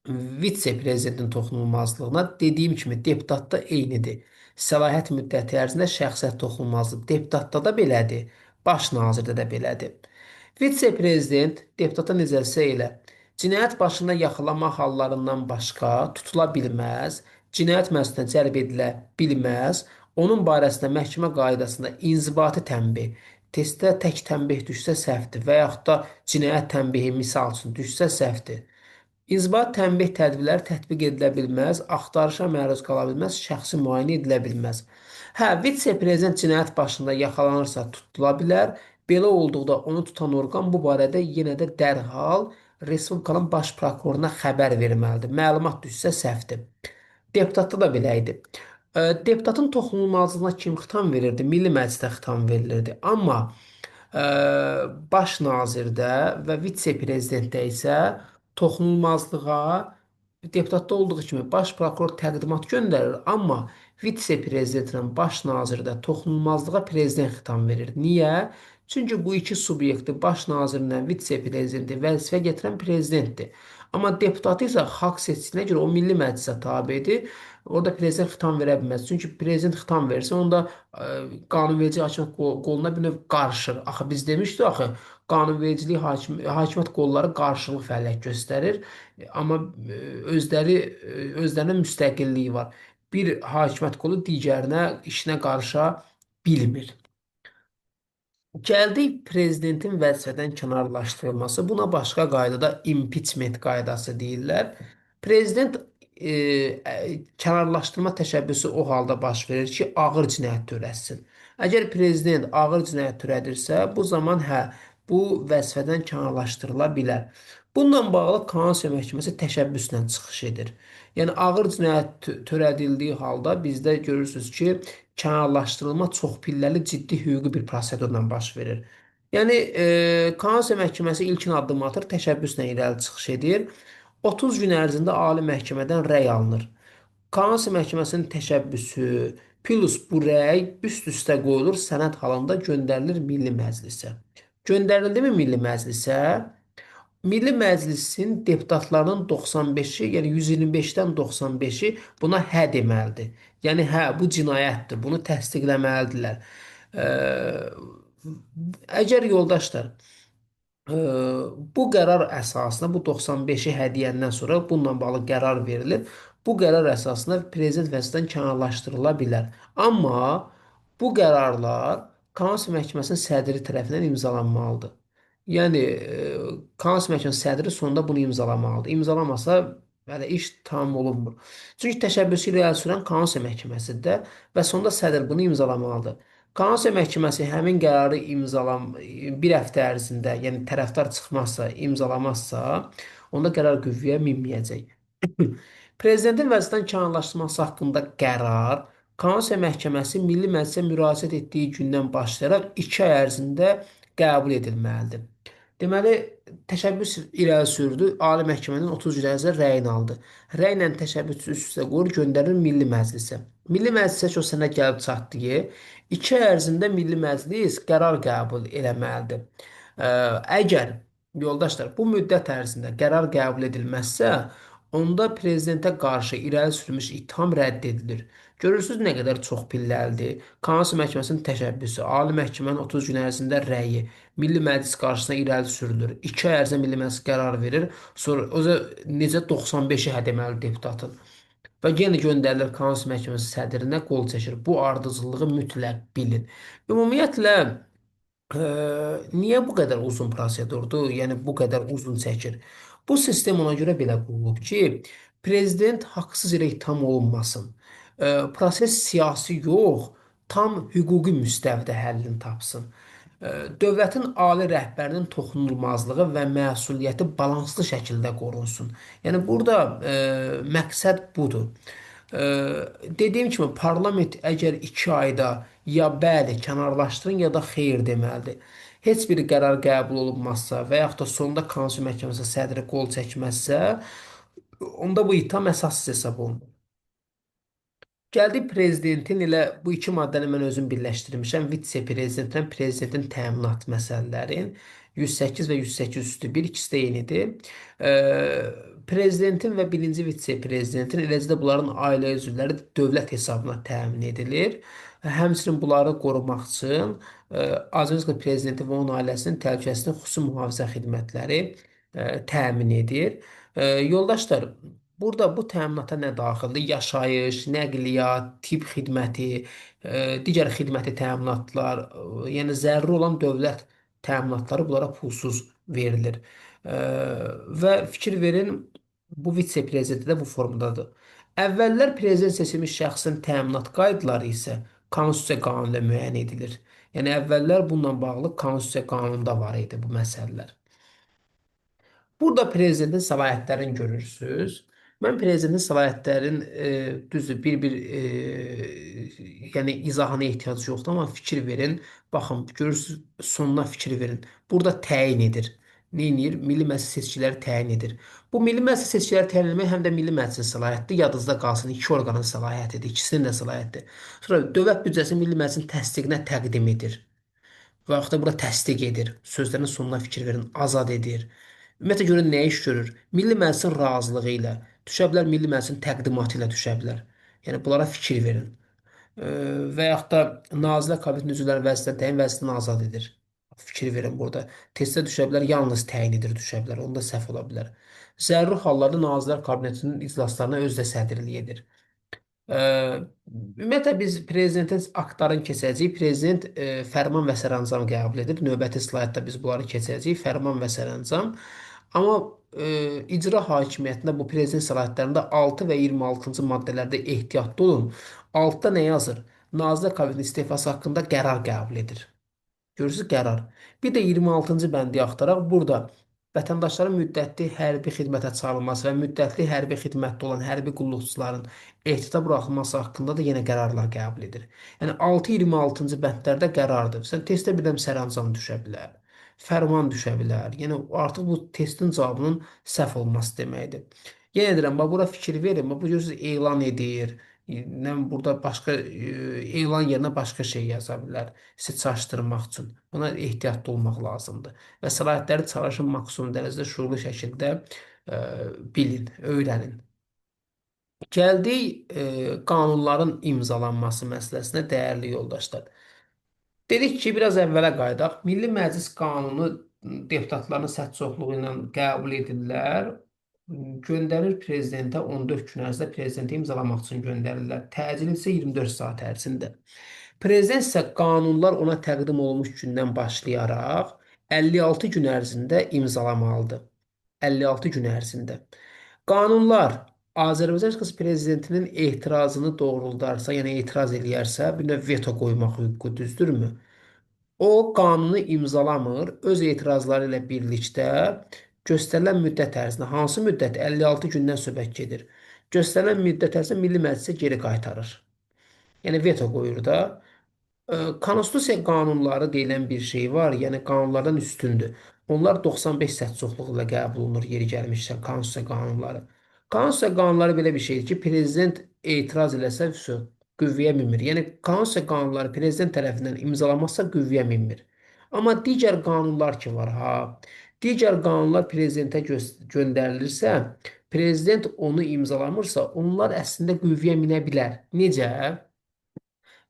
vitse-prezidentin toxunulmazlığına dediyim kimi deputatda eynidir. Səlahiyyət müddəti ərzində şəxsiyyət toxunulmazlığı deputatda da belədir, baş nazirdə də belədir. Vitse-prezident deputata necəsə elə cinayət başına yaxalama hallarından başqa tutula bilməz, cinayət məsuliyyətinə cəlb edilə bilməz, onun barəsində məhkəmə qaydasında inzibati tənbeh, testdə tək tənbeh düşsə səhvdir və yaxud da cinayət tənbehi misal üçün düşsə səhvdir. İnzibat tənbeh tədbirləri tətbiq edilə bilməz, axtarışa məruz qala bilməz, şəxsi müayinə edilə bilməz. Hə, vitse-prezident cinayət başında yaxalanırsa tutula bilər. Belə olduqda onu tutan orqan bu barədə yenə də dərhal Respublikanın baş prokuroruna xəbər verməlidir. Məlumat düşsə səhvdir. Deputatda da belə idi. Deputatın toxunulmazlığına kim xitam verirdi? Milli Məclisdə xitam verilirdi. Amma ə, baş nazirdə və vitse-prezidentdə isə toxunulmazlığa deputatda olduğu kimi baş prokuror təqdimat göndərir, amma vitse-prezidentlə baş nazirdə toxunulmazlığa prezident xitam verir. Niyə? Çünki bu iki subyekti baş nazirlə vitse-prezidenti vəzifə gətirən prezidentdir. Amma deputatı isə xalq seçisinə görə o Milli Məclisə tabedir. Orada prezident xitam verə bilməz. Çünki prezident xitam versə, onda qanunverici hakimiyyət qoluna bir növ qarışır. Axı biz demişdik axı, qanunvericilik hakimiyyət qolları qarşılıq fəaliyyət göstərir. Amma özlərinin müstəqilliyi var. Bir hakimiyyət qolu digərinə işinə qarışa bilmir. Gəldik prezidentin vəzifədən kənarlaşdırılması. Buna başqa qaydada impeachment qaydası deyirlər. Prezident kənarlaşdırma təşəbbüsü o halda baş verir ki, ağır cinayət törətsin. Əgər prezident ağır cinayət törədirsə, bu zaman hə, bu vəzifədən kənarlaşdırıla bilər. Bununla bağlı Konstitusiya Məhkəməsi təşəbbüslə çıxış edir. Yəni ağır cinayət törədildiyi halda bizdə görürsüz ki, kənarlaşdırılma çoxpilləli ciddi hüquqi bir prosedurla baş verir. Yəni Konstitusiya Məhkəməsi ilkin addımı atır, təşəbbüslə irəli çıxış edir. 30 gün ərzində Ali Məhkəmədən rəy alınır. Konstitusiya Məhkəməsinin təşəbbüsü plus bu rəy üst-üstə qoyulur, sənəd halında göndərilir Milli Məclisə. Göndərildimi Milli Məclisə? Milli Məclisin deputatlarının 95-i, yəni 125-dən 95-i buna hə deməlidir. Yəni hə, bu cinayətdir, bunu təsdiqləməlidirlər. Əgər yoldaşlar Ə, bu qərar əsasında bu 95-i hədiyyəndən sonra bununla bağlı qərar verilir. Bu qərar əsasında prezident vəzifəsindən kənarlaşdırıla bilər. Amma bu qərarlar Konstitusiya Məhkəməsinin sədri tərəfindən imzalanmalıdır. Yəni Konstitusiya Məhkəməsinin sədri sonunda bunu imzalamalıdır. İmzalamasa belə iş tamam olunmur. Çünki təşəbbüsü irəli sürən Konstitusiya Məhkəməsidir və sonda sədr bunu imzalamalıdır. Konstitusiya Məhkəməsi həmin qərarı bir həftə ərzində, yəni tərəfdar çıxmazsa, imzalamazsa, onda qərar qüvvəyə minməyəcək. Prezidentin vəzifədən kənarlaşdırılması haqqında qərar Konstitusiya Məhkəməsi Milli Məclisə müraciət etdiyi gündən başlayaraq 2 ay ərzində qəbul edilməlidir. Deməli, təşəbbüs irəli sürdü, Ali Məhkəmənin 30 gün ərzində rəyini aldı. Rəylə təşəbbüsü üst-üstə qoyur, göndərilir Milli Məclisə. Milli Məclisə ki, o sənəd gəlib çatdı. 2 ay ərzində Milli Məclis qərar qəbul eləməlidir. Əgər yoldaşlar bu müddət ərzində qərar qəbul edilməzsə, onda prezidentə qarşı irəli sürülmüş ittiham rədd edilir. Görürsüz nə qədər çox pilləlidir. Konstitusiya Məhkəməsinin təşəbbüsü, Ali Məhkəmənin 30 gün ərzində rəyi, Milli Məclis qarşısına irəli sürülür. 2 ay ərzində Milli Məclis qərar verir. Sonra o necə 95-i hə deməli deputatın. Və yenə göndərilir Konstitusiya Məhkəməsi sədrinə qol çəkir. Bu ardıcıllığı mütləq bilin. Ümumiyyətlə niyə bu qədər uzun prosedurdur? Yəni bu qədər uzun çəkir. Bu sistem ona görə belə qurulub ki, prezident haqsız yerə ittiham olunmasın. Proses siyasi yox, tam hüquqi müstəvidə həllini tapsın. Dövlətin ali rəhbərinin toxunulmazlığı və məsuliyyəti balanslı şəkildə qorunsun. Yəni burada məqsəd budur. Dediyim kimi parlament əgər 2 ayda ya bəli kənarlaşdırın ya da xeyr deməlidir. Heç bir qərar qəbul olunmazsa və yaxud da sonda Konstitusiya Məhkəməsi sədri qol çəkməzsə, onda bu ittiham əsassız hesab olunur. Gəldik prezidentin elə bu iki maddəni mən özüm birləşdirmişəm. Vitse-prezidentin, prezidentin təminat məsələlərin 108 və 108 üstü bir ikisi də yenidir. Prezidentin və birinci vitse-prezidentin, eləcə də bunların ailə üzvləri dövlət hesabına təmin edilir. Həmçinin bunları qorumaq üçün Azərbaycan prezidenti və onun ailəsinin təhlükəsizliyinin xüsusi mühafizə xidmətləri təmin edir. Yoldaşlar, burada bu təminata nə daxildir? Yaşayış, nəqliyyat, tibb xidməti, digər xidməti təminatlar, yəni zəruri olan dövlət təminatları bunlara pulsuz verilir. E, Və fikir verin, bu vitse-prezidenti də bu formadadır. Əvvəllər prezident seçilmiş şəxsin təminat qaydaları isə Konstitusiya qanunu ilə müəyyən edilir. Yəni əvvəllər bununla bağlı Konstitusiya qanununda var idi bu məsələlər. Burada prezidentin səlahiyyətlərini görürsüz. Mən prezidentin səlahiyyətlərin düzdür bir-bir yəni izahına ehtiyac yoxdur, amma fikir verin. Baxın, görürsüz sonuna fikir verin. Burada təyin edir. Neyinir? Milli Məclis seçkiləri təyin edir. Bu Milli Məclis seçkiləri təyin etmək həm də Milli Məclisin səlahiyyətidir. Yadınızda qalsın, iki orqanın səlahiyyətidir, ikisinin də səlahiyyətidir. Sonra dövlət büdcəsi Milli Məclisin təsdiqinə təqdim edir. Və yaxud da bura təsdiq edir. Sözlərin sonuna fikir verin, azad edir. Ümumiyyətlə görün nə iş görür? Milli Məclisin razılığı ilə düşə bilər, Milli Məclisin təqdimatı ilə düşə bilər. Yəni bunlara fikir verin. Və yaxud da Nazirlər Kabinetinin üzvləri vəzifədən təyin vəzifəsindən azad edir. Fikir verin burada. Testdə düşə bilər, yalnız təyin edir düşə bilər. Onda səhv ola bilər. Zəruri hallarda Nazirlər Kabinetinin iclaslarına özü də sədrlik edir. Ümumiyyətlə biz prezidentin aktlarını keçəcəyik. Prezident fərman və sərəncam qəbul edir. Növbəti slaytda biz bunları keçəcəyik. Fərman və sərəncam. Amma icra hakimiyyətində bu prezident səlahiyyətlərində 6 və 26-cı maddələrdə ehtiyatlı olun. 6-da nə yazır? Nazirlər Kabinetinin istefası haqqında qərar qəbul edir. Görürsüz qərar. Bir də 26-cı bəndi axtaraq. Burada vətəndaşların müddətli hərbi xidmətə çağırılması və müddətli hərbi xidmətdə olan hərbi qulluqçuların ehtiyata buraxılması haqqında da yenə qərarlar qəbul edir. Yəni 6-26-cı bəndlərdə qərardır. Sən testdə birdən sərəncam düşə bilər, fərman düşə bilər. Yəni artıq bu testin cavabının səhv olması deməkdir. Yenə deyirəm, bax bura fikir verin. Bax bu görürsüz elan edir. Nə burada başqa elan yerinə başqa şey yaza bilər. Sizi çaşdırmaq üçün. Buna ehtiyatlı olmaq lazımdır. Və səlahiyyətləri çalışın maksimum dərəcədə şuurlu şəkildə e, bilin, öyrənin. Gəldik qanunların imzalanması məsələsinə, dəyərli yoldaşlar. Dedik ki, biraz əvvələ qayıdaq. Milli Məclis qanunu deputatların səs çoxluğu ilə qəbul edirlər. Göndərir prezidentə 14 gün ərzində prezidentə imzalamaq üçün göndərirlər. Təcili isə 24 saat ərzində. Prezident isə qanunlar ona təqdim olunmuş gündən başlayaraq 56 gün ərzində imzalamalıdır. 56 gün ərzində. Qanunlar Azərbaycan Respublikası prezidentinin etirazını doğruldarsa, yəni etiraz eləyərsə, bir növ veto qoymaq hüququ düzdürmü? O qanunu imzalamır, öz etirazları ilə birlikdə göstərilən müddət ərzində, hansı müddət 56 gündən söhbət gedir. Göstərilən müddət ərzində Milli Məclisə geri qaytarır. Yəni veto qoyur da. Konstitusiya qanunları deyilən bir şey var, yəni qanunlardan üstündür. Onlar 95 səs çoxluğu ilə qəbul olunur, yeri gəlmişsə konstitusiya qanunları. Konstitusiya qanunları belə bir şeydir ki, prezident etiraz eləsə, qüvvəyə minmir. Yəni konstitusiya qanunları prezident tərəfindən imzalanmazsa qüvvəyə minmir. Amma digər qanunlar ki var ha, digər qanunlar prezidentə göndərilirsə, prezident onu imzalamırsa, onlar əslində qüvvəyə minə bilər. Necə?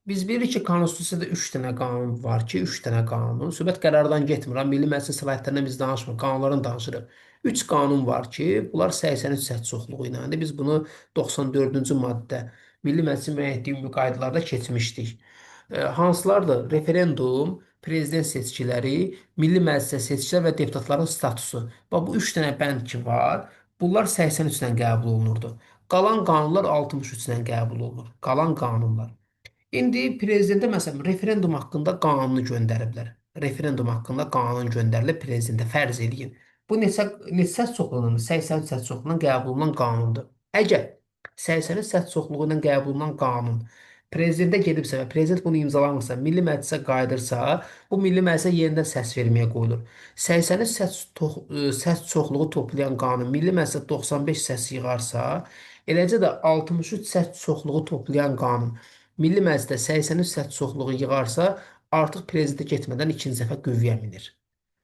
Biz bilirik ki, Konstitusiyada 3 dənə qanun var ki, 3 dənə qanun. Söhbət qərardan getmir. Milli Məclisin səlahiyyətlərindən biz danışmırıq, qanunlardan danışırıq. 3 qanun var ki, bunlar 83 səs çoxluğu ilə. İndi biz bunu 94-cü maddə Milli Məclisin müəyyən etdiyi ümumi qaydalarda keçmişdik. Hansılardır? Referendum, prezident seçkiləri, Milli Məclisə seçkilər və deputatların statusu. Bax bu 3 dənə bənd ki var, bunlar 83 ilə qəbul olunurdu. Qalan qanunlar 63 ilə qəbul olunur. Qalan qanunlar. İndi prezidentə məsələn referendum haqqında qanunu göndəriblər. Referendum haqqında qanun göndərilib prezidentə fərz eləyin. Bu neçə səs çoxluğunun, 83 səs çoxluğundan qəbul olunan qanundur. Əgər 83 səs çoxluğu ilə qəbul olunan qanun prezidentə gedibsə və prezident bunu imzalamırsa, Milli Məclisə qayıdırsa, bu Milli Məclisə yenidən səs verməyə qoyulur. 83 səs çoxluğu toplayan qanun Milli Məclisə 95 səs yığarsa, eləcə də 63 səs çoxluğu toplayan qanun Milli Məclisdə 83 səs çoxluğu yığarsa, artıq prezidentə getmədən ikinci dəfə qüvvəyə minir.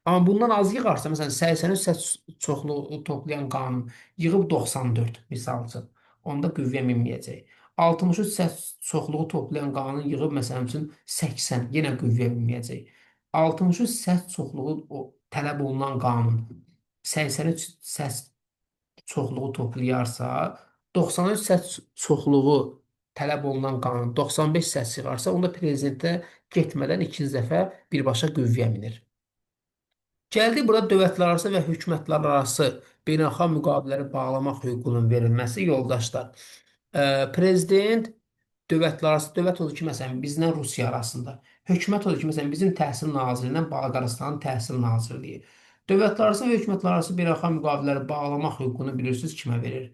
Amma bundan az yığarsa, məsələn 83 səs çoxluğu toplayan qanun yığıb 94 misal üçün, onda qüvvəyə minməyəcək. 63 səs çoxluğu toplayan qanun yığıb məsəl üçün 80, yenə qüvvəyə minməyəcək. 63 səs çoxluğu tələb olunan qanun 83 səs çoxluğu toplayarsa, 93 səs çoxluğu tələb olunan qanun 95 səs yığarsa, onda prezidentə getmədən ikinci dəfə birbaşa qüvvəyə minir. Gəldik burada dövlətlərarası və hökumətlərarası beynəlxalq müqavilələri bağlamaq hüququnun verilməsi yoldaşlar. Prezident dövlətlərarası dövlət odur ki, məsələn, bizlə Rusiya arasında. Hökumət odur ki, məsələn, bizim Təhsil Nazirliyi ilə Balqaristanın Təhsil Nazirliyi. Dövlətlərarası və hökumətlərarası beynəlxalq müqavilələri bağlamaq hüququnu bilirsiniz kimə verir?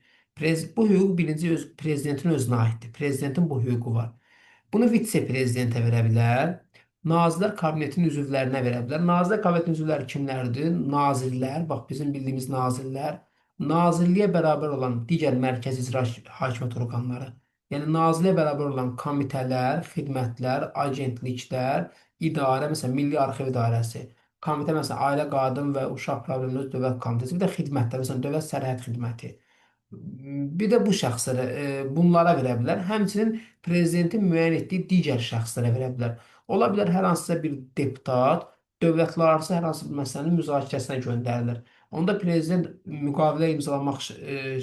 Bu hüquq birinci prezidentin özünə aiddir. Prezidentin bu hüququ var. Bunu vitse-prezidentə verə bilər. Nazirlər Kabinetinin üzvlərinə verə bilər. Nazirlər Kabinetinin üzvləri kimlərdir? Nazirlər, bax bizim bildiyimiz nazirlər, nazirliyə bərabər olan digər mərkəzi icra hakimiyyət orqanları, yəni nazirliyə bərabər olan komitələr, xidmətlər, agentliklər, idarə, məsələn, Milli Arxiv İdarəsi, komitə, məsələn, Ailə, Qadın və Uşaq Problemləri Dövlət Komitəsi, bir də xidmətlər, məsələn, Dövlət Sərhəd Xidməti. Bir də bu şəxslərə, bunlara verə bilər. Həmçinin prezidentin müəyyən etdiyi digər şəxslərə verə bilər. Ola bilər hər hansısa bir deputat dövlətlərarası hər hansı bir məsələnin müzakirəsinə göndərilir. Onda prezident müqavilə imzalamaq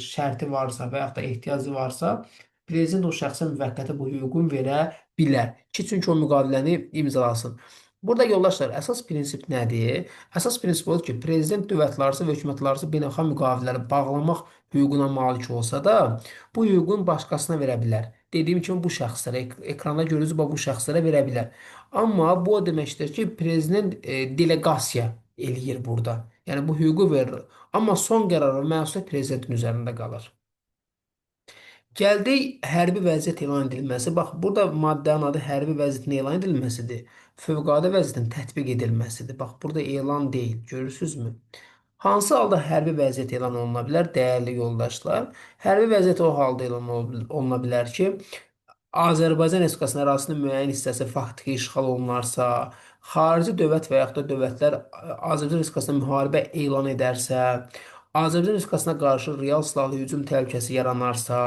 şərti varsa və yaxud da ehtiyacı varsa, prezident o şəxsə müvəqqəti bu hüququn verə bilər ki, çünki o müqaviləni imzalasın. Burada yoldaşlar, əsas prinsip nədir? Əsas prinsip odur ki, prezident dövlətlərarası və hökumətlərarası beynəlxalq müqavilələri bağlamaq hüququna malik olsa da, bu hüququn başqasına verə bilər. dediyim kimi bu şəxslərə, ekranda görürüz, bu şəxslərə verə bilər. Amma bu o deməkdir ki, prezident delegasiya eləyir burada. Yəni bu hüququ verir. Amma son qərar məsuliyyət prezidentin üzərində qalır. Gəldik hərbi vəziyyət elan edilməsi. Bax, burada maddənin adı hərbi vəziyyətin elan edilməsidir. Fövqəladə vəziyyətin tətbiq edilməsidir. Bax, burada elan deyil, görürsünüzmü? Hansı halda hərbi vəziyyət elan oluna bilər, dəyərli yoldaşlar? Hərbi vəziyyət o halda elan oluna bilər ki, Azərbaycan Respublikasının ərazisinin müəyyən hissəsi faktiki işğal olunarsa, xarici dövlət və yaxud da dövlətlər Azərbaycan Respublikasına müharibə elan edərsə, Azərbaycan Respublikasına qarşı real silahlı hücum təhlükəsi yaranarsa,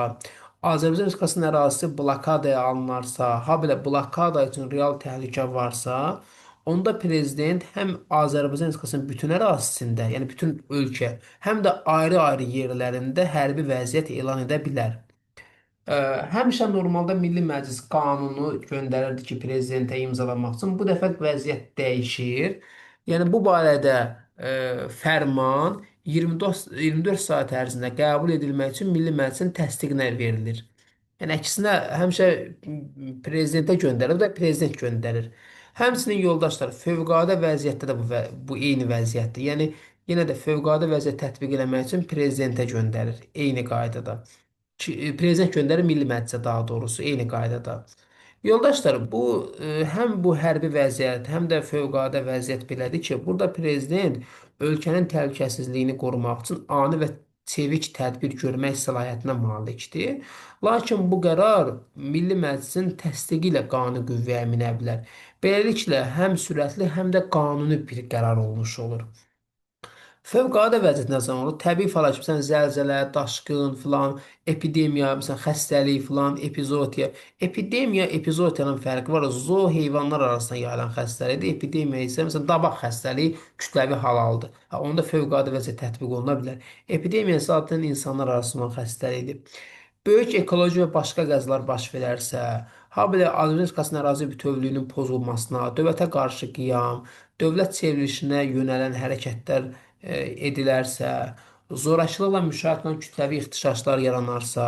Azərbaycan Respublikasının ərazisi blokadaya alınarsa, habelə blokada üçün real təhlükə varsa, onda prezident həm Azərbaycan Respublikasının bütün ərazisində, yəni bütün ölkə, həm də ayrı-ayrı yerlərində hərbi vəziyyət elan edə bilər. Ə, Həmişə normalda Milli Məclis qanunu göndərirdi ki, prezidentə imzalamaq üçün. Bu dəfə vəziyyət dəyişir. Yəni bu barədə fərman 24 saat ərzində qəbul edilmək üçün Milli Məclisin təsdiqinə verilir. Yəni əksinə həmişə prezidentə göndərir, bu da prezident göndərir. Həmçinin yoldaşlar, fövqəladə vəziyyətdə də bu eyni vəziyyətdir. Yəni yenə də fövqəladə vəziyyət tətbiq etmək üçün prezidentə göndərir eyni qaydada prezident göndərir Milli Məclisə daha doğrusu eyni qaydada. Yoldaşlar, həm bu hərbi vəziyyət, həm də fövqəladə vəziyyət belədir ki, burada prezident ölkənin təhlükəsizliyini qorumaq üçün ani və çevik tədbir görmək səlahiyyətinə malikdir. Lakin bu qərar Milli Məclisin təsdiqi ilə qanuni qüvvəyə minə bilər. Beləliklə, həm sürətli, həm də qanuni bir qərar olmuş olur. Fövqəladə vəziyyət nə zaman olur? Təbii fəlakət, məsələn, zəlzələ, daşqın filan, epidemiya, məsələn, xəstəlik filan, epizootiya. Epidemiya, epizootiyanın fərqi var. Zoo heyvanlar arasında yayılan xəstəlikdir. Epidemiya isə, məsələn, dabaq xəstəliyi kütləvi hal aldı. Onda fövqəladə vəziyyət tətbiq oluna bilər. Epidemiya isə adətən insanlar arasında olan xəstəlikdir. Böyük ekoloji və başqa qəzalar baş verərsə, habelə Azərbaycan Respublikasının ərazi bütövlüyünün pozulmasına, dövlətə qarşı qiyam, dövlət çevrilişinə yönələn hərəkətlər edilərsə, zorakılıqla müşayiət olunan kütləvi ixtişaşlar yaranarsa,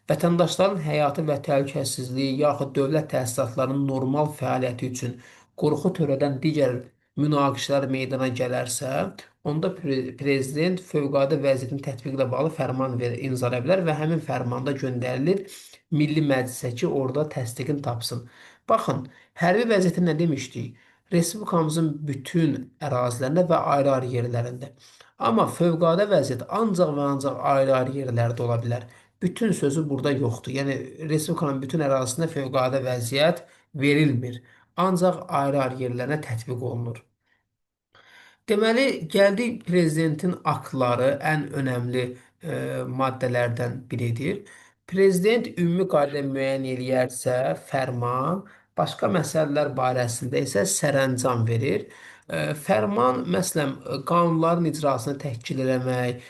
vətəndaşların həyatı və təhlükəsizliyi yaxud dövlət təsisatlarının normal fəaliyyəti üçün qorxu törədən digər münaqişələr meydana gələrsə, onda prezident fövqəladə vəziyyətin tətbiqi ilə bağlı fərman imzalaya bilər və həmin fərmanda göndərilir Milli Məclisə ki, orada təsdiqini tapsın. Baxın, hərbi vəziyyəti nə demişdik? Respublikamızın bütün ərazilərində və ayrı-ayrı yerlərində. Amma fövqəladə vəziyyət ancaq və ancaq ayrı-ayrı yerlərdə ola bilər. Bütün sözü burada yoxdur. Yəni Respublikanın bütün ərazisində fövqəladə vəziyyət verilmir. Ancaq ayrı-ayrı yerlərinə tətbiq olunur. Deməli, gəldik prezidentin aktları ən önəmli maddələrdən biridir. Prezident ümumi qayda müəyyən eləyərsə, fərman, başqa məsələlər barəsində isə sərəncam verir. Fərman, məsələn, qanunların icrasını təhkil eləmək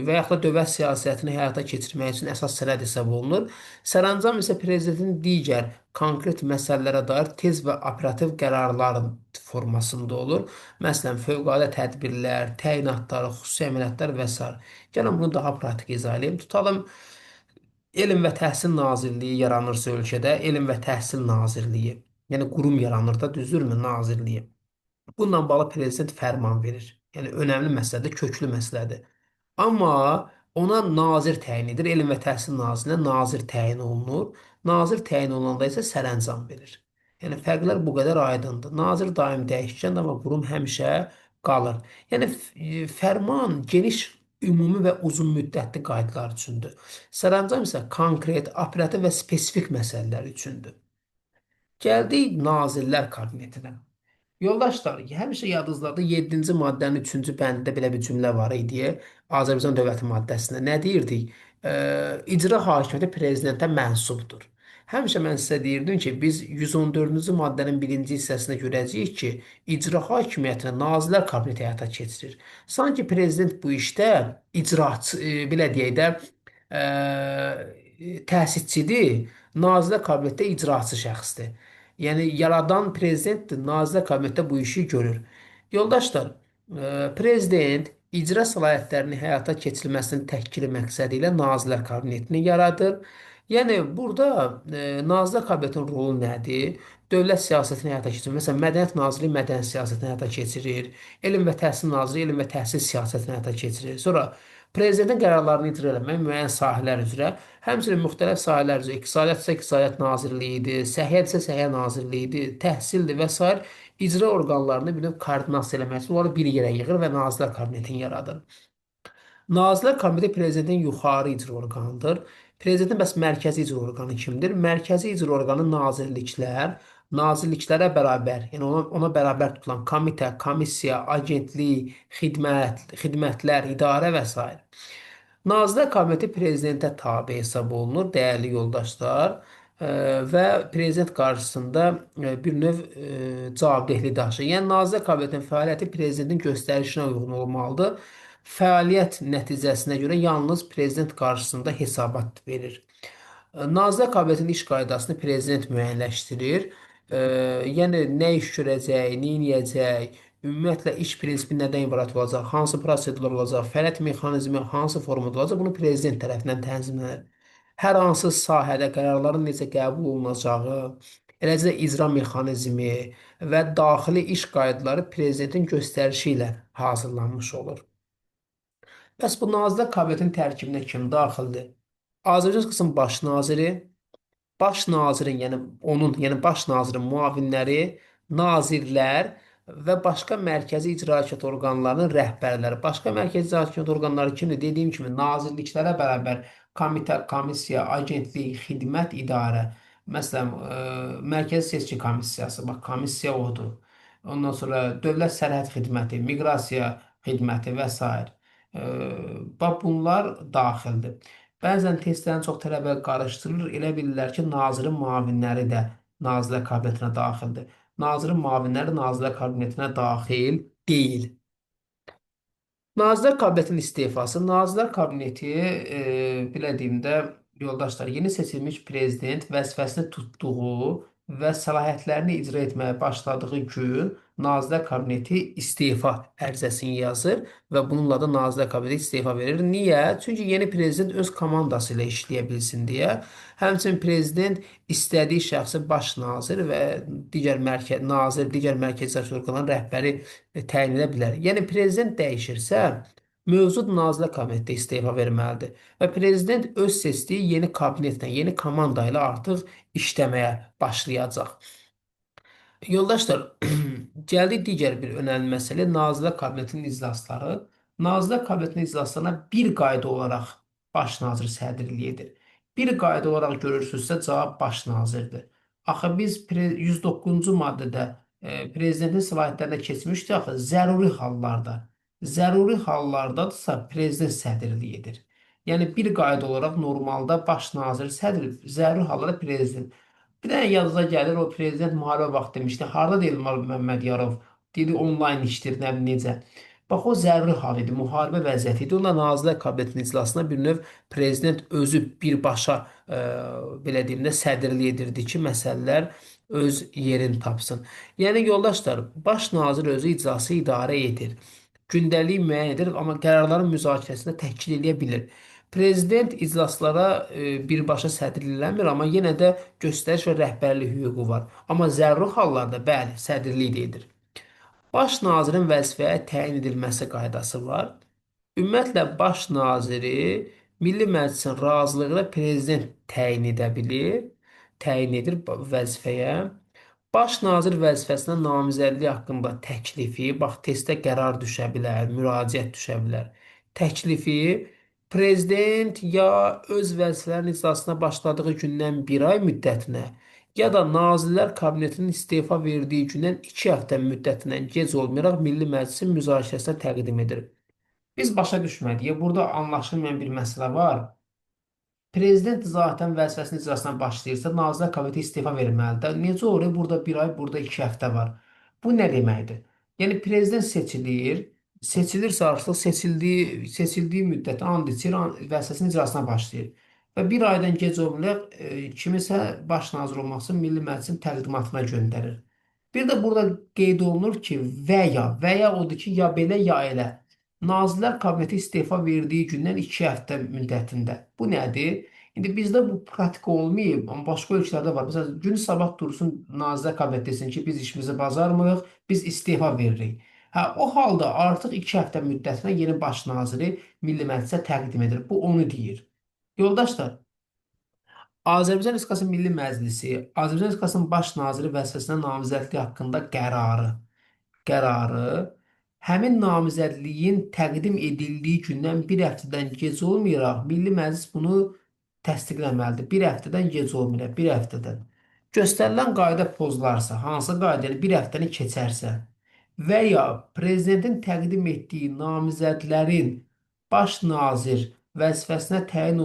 və yaxud da dövlət siyasətini həyata keçirmək üçün əsas sənəd hesab olunur. Sərəncam isə prezidentin digər konkret məsələlərə dair tez və operativ qərarların formasında olur. Məsələn, fövqəladə tədbirlər, təyinatlar, xüsusi əməliyyatlar və s. Gəlin bunu daha praktik izah edeyim. Tutalım, Elm və Təhsil Nazirliyi yaranırsa ölkədə, Elm və Təhsil Nazirliyi, yəni qurum yaranır da, düzdürmü, nazirliyi. Bununla bağlı prezident fərman verir. Yəni önəmli məsələdir, köklü məsələdir. Amma ona nazir təyin edir. Elm və Təhsil Nazirinə nazir təyin olunur. Nazir təyin olunanda isə sərəncam verir. Yəni fərqlər bu qədər aydındır. Nazir daim dəyişkəndir, amma qurum həmişə qalır. Yəni fərman geniş ümumi və uzun müddətli qaydalar üçündür. Sərəncam isə konkret, operativ və spesifik məsələlər üçündür. Gəldik Nazirlər Kabinetinə. Yoldaşlar, həmişə yadınızdadır 7-ci maddənin 3-cü bəndində belə bir cümlə var idi. Azərbaycan dövləti maddəsində nə deyirdik? İcra hakimiyyəti prezidentə mənsubdur. Həmişə mən sizə deyirdim ki, biz 114-cü maddənin birinci hissəsində görəcəyik ki, icra hakimiyyətini Nazirlər Kabineti həyata keçirir. Sanki prezident bu işdə icraçı, belə deyək də, təsisçidir, Nazirlər Kabinetdə icraçı şəxsdir. Yəni yaradan prezidentdir, Nazirlər Kabinetdə bu işi görür. Yoldaşlar, prezident icra səlahiyyətlərini həyata keçirilməsinin təhkili məqsədi ilə Nazirlər Kabinetini yaradır. Yəni burada Nazirlər Kabinetinin rolu nədir? Dövlət siyasətini həyata keçirir. Məsələn, Mədəniyyət Nazirliyi mədəniyyət siyasətini həyata keçirir. Elm və Təhsil Nazirliyi elm və təhsil siyasətini həyata keçirir. Sonra prezidentin qərarlarını icra etmək müəyyən sahələr üzrə, həmçinin müxtəlif sahələr üzrə iqtisadiyyatsa İqtisadiyyat Nazirliyidir, Səhiyyədirsə Səhiyyə Nazirliyidir, təhsildir və sair icra orqanlarını bir növ koordinasiya eləmək üçün onları bir yerə yığır və Nazirlər Kabinetini yaradır. Nazirlər Kabineti prezidentin yuxarı icra orqanıdır. Prezidentin bəs mərkəzi icra orqanı kimdir? Mərkəzi icra orqanı nazirliklər, nazirliklərə bərabər, yəni ona bərabər tutulan komitə, komissiya, agentlik, xidmətlər, idarə və s. Nazirlər Kabineti prezidentə tabe hesab olunur, dəyərli yoldaşlar. Və prezident qarşısında bir növ cavabdehlik daşıyır. Yəni Nazirlər Kabinetinin fəaliyyəti prezidentin göstərişinə uyğun olmalıdır. Fəaliyyət nəticəsinə görə yalnız prezident qarşısında hesabat verir. Nazirlər Kabinetinin iş qaydasını prezident müəyyənləşdirir. Yəni nə iş görəcək, nə edəcək, ümumiyyətlə iş prinsipi nədən ibarət olacaq, hansı prosedurlar olacaq, fəaliyyət mexanizmi hansı formada olacaq, bunu prezident tərəfindən tənzimlənir. Hər hansı sahədə qərarların necə qəbul olunacağı, eləcə də icra mexanizmi və daxili iş qaydaları prezidentin göstərişi ilə hazırlanmış olur. Bəs bu Nazirlər Kabinetinin tərkibinə kim daxildir? Azərbaycan Respublikasının baş naziri, baş nazirin, yəni onun, yəni baş nazirin müavinləri, nazirlər və başqa mərkəzi icraçı orqanlarının rəhbərləri. Başqa mərkəzi icraçı orqanları kimdir? Dediyim kimi nazirliklərə bərabər komitə, komissiya, agentlik, xidmət, idarə. Məsələn, Mərkəzi Seçki Komissiyası, bax komissiya odur. Ondan sonra Dövlət Sərhəd Xidməti, Miqrasiya Xidməti və s. Bax bunlar daxildir. Bəzən testlərin çox tələbə qarışdırılır. Elə bilirlər ki, nazirin müavinləri də Nazirlər Kabinetinə daxildir. Nazirin müavinləri Nazirlər Kabinetinə daxil deyil. Nazirlər Kabinetinin istefası. Nazirlər Kabineti, belə deyim də, yoldaşlar, yeni seçilmiş prezident vəzifəsini tutduğu və səlahiyyətlərini icra etməyə başladığı gün Nazirlər Kabineti istefa ərizəsini yazır və bununla da Nazirlər Kabineti istefa verir. Niyə? Çünki yeni prezident öz komandası ilə işləyə bilsin deyə. Həmçinin prezident istədiyi şəxsi baş nazir və digər nazir, digər mərkəzi orqanların rəhbəri təyin edə bilər. Yəni prezident dəyişirsə, mövcud Nazirlər Kabineti istefa verməlidir və prezident öz seçdiyi yeni kabinetlə, yeni komanda ilə artıq işləməyə başlayacaq. Yoldaşlar, gəldik digər bir önəmli məsələ Nazirlər Kabinetinin iclasları. Nazirlər Kabinetinin iclaslarına bir qayda olaraq baş nazir sədrlik edir. Bir qayda olaraq görürsünüzsə cavab baş nazirdir. Axı biz 109-cu maddədə prezidentin səlahiyyətlərinə keçmişdik axı zəruri hallarda. Zəruri hallardadırsa prezident sədrlik edir. Yəni bir qayda olaraq normalda baş nazir sədr, zəruri hallarda prezident. Bir dənə yadınıza gəlir, o prezident müharibə vaxtı demişdi. Harda deyil Məmməd Yarov? Dedi onlayn işdir, nə bilim necə. Bax o zəruri hal idi, müharibə vəziyyəti idi. Onunla Nazirlər Kabinetinin iclasına bir növ prezident özü birbaşa belə deyim də sədrlik edirdi ki, məsələlər öz yerini tapsın. Yəni yoldaşlar, baş nazir özü iclası idarə edir. Gündəlik müəyyən edir, amma qərarların müzakirəsində təhkil edə bilir. Prezident iclaslara birbaşa sədrlik eləmir, amma yenə də göstəriş və rəhbərlik hüququ var. Amma zəruri hallarda bəli, sədrlik də edir. Baş nazirin vəzifəyə təyin edilməsi qaydası var. Ümumiyyətlə baş naziri Milli Məclisin razılığı ilə prezident təyin edə bilir, təyin edir vəzifəyə. Baş nazir vəzifəsinə namizədlik haqqında təklifi, bax testdə qərar düşə bilər, müraciət düşə bilər. Təklifi prezident ya öz vəzifələrinin iclasına başladığı gündən bir ay müddətinə, ya da Nazirlər Kabinetinin istefa verdiyi gündən 2 həftə müddətindən gec olmayaraq Milli Məclisin müzakirəsinə təqdim edir. Biz başa düşmədik. Burada anlaşılmayan bir məsələ var. Prezident zaten vəzifəsinin icrasına başlayırsa, Nazirlər Kabineti istefa verməlidir. Necə olur? Burada bir ay, burada 2 həftə var. Bu nə deməkdir? Yəni prezident seçilir, seçilirsə artıq seçildiyi müddətə and içir, vəzifəsinin icrasına başlayır. Və bir aydan gec olmayaraq kimisə baş nazir olmaq üçün Milli Məclisin təqdimatına göndərir. Bir də burada qeyd olunur ki, və ya odur ki, ya belə, ya elə. Nazirlər Kabineti istefa verdiyi gündən 2 həftə müddətində. Bu nədir? İndi bizdə bu pratika olmayıb, amma başqa ölkələrdə var. Məsələn, gün sabah dursun Nazirlər Kabineti desin ki, biz işimizi bacarmırıq, biz istefa veririk. Hə, o halda artıq 2 həftə müddətinə yeni baş naziri Milli Məclisə təqdim edir. Bu onu deyir. Yoldaşlar, Azərbaycan Respublikası Milli Məclisi Azərbaycan Respublikasının baş naziri vəzifəsinə namizədliyi haqqında qərarı həmin namizədliyin təqdim edildiyi gündən bir həftədən gec olmayaraq Milli Məclis bunu təsdiqləməlidir. Bir həftədən gec olmayaraq, bir həftədən. Göstərilən qayda pozularsa, hansı qayda, yəni bir həftəni keçərsə və ya prezidentin təqdim etdiyi namizədlərin baş nazir vəzifəsinə təyin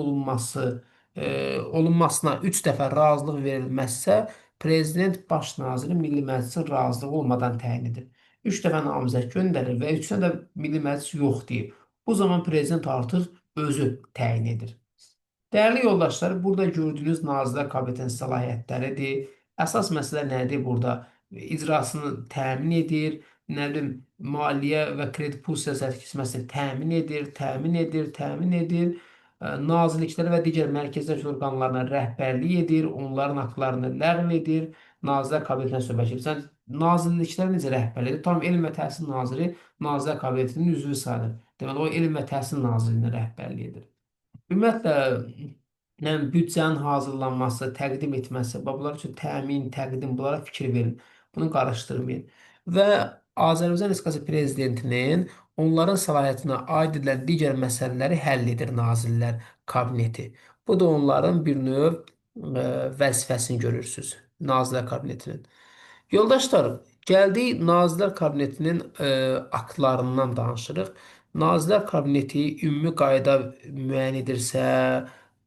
olunmasına 3 dəfə razılıq verilməzsə, prezident baş naziri Milli Məclisin razılığı olmadan təyin edir. 3 dəfə namizəd göndərir və 3-ünə də Milli Məclis yox deyir. Bu zaman prezident artıq özü təyin edir. Dəyərli yoldaşlar, burada gördüyünüz Nazirlər Kabinetinin səlahiyyətləridir. Əsas məsələ nədir burada? İcrasını təmin edir, nə bilim, maliyyə və kredi pul siyasəti keçməsini təmin edir. Nazirliklərə və digər mərkəzi orqanlarına rəhbərlik edir, onların haqlarını ləğv edir. Nazirlər Kabinetindən söhbət gedir. Sən nazirliklər necə rəhbərlik edir? Tam Elm və Təhsil Naziri Nazirlər Kabinetinin üzvü sayılır. Deməli, o Elm və Təhsil Nazirliyinin rəhbərlik edir. Ümumiyyətlə, yəni büdcənin hazırlanması, təqdim etməsi, bunlar üçün təmin, təqdim, bunlara fikir verin. Bunu qarışdırmayın. Və Azərbaycan Respublikası prezidentinin onların səlahiyyətinə aid edilən digər məsələləri həll edir Nazirlər Kabineti. Bu da onların bir növ vəzifəsini görürsüz. Nazirlər Kabinetinin. Yoldaşlar, gəldik Nazirlər Kabinetinin aktlarından danışırıq. Nazirlər Kabineti ümumi qayda müəyyən edirsə,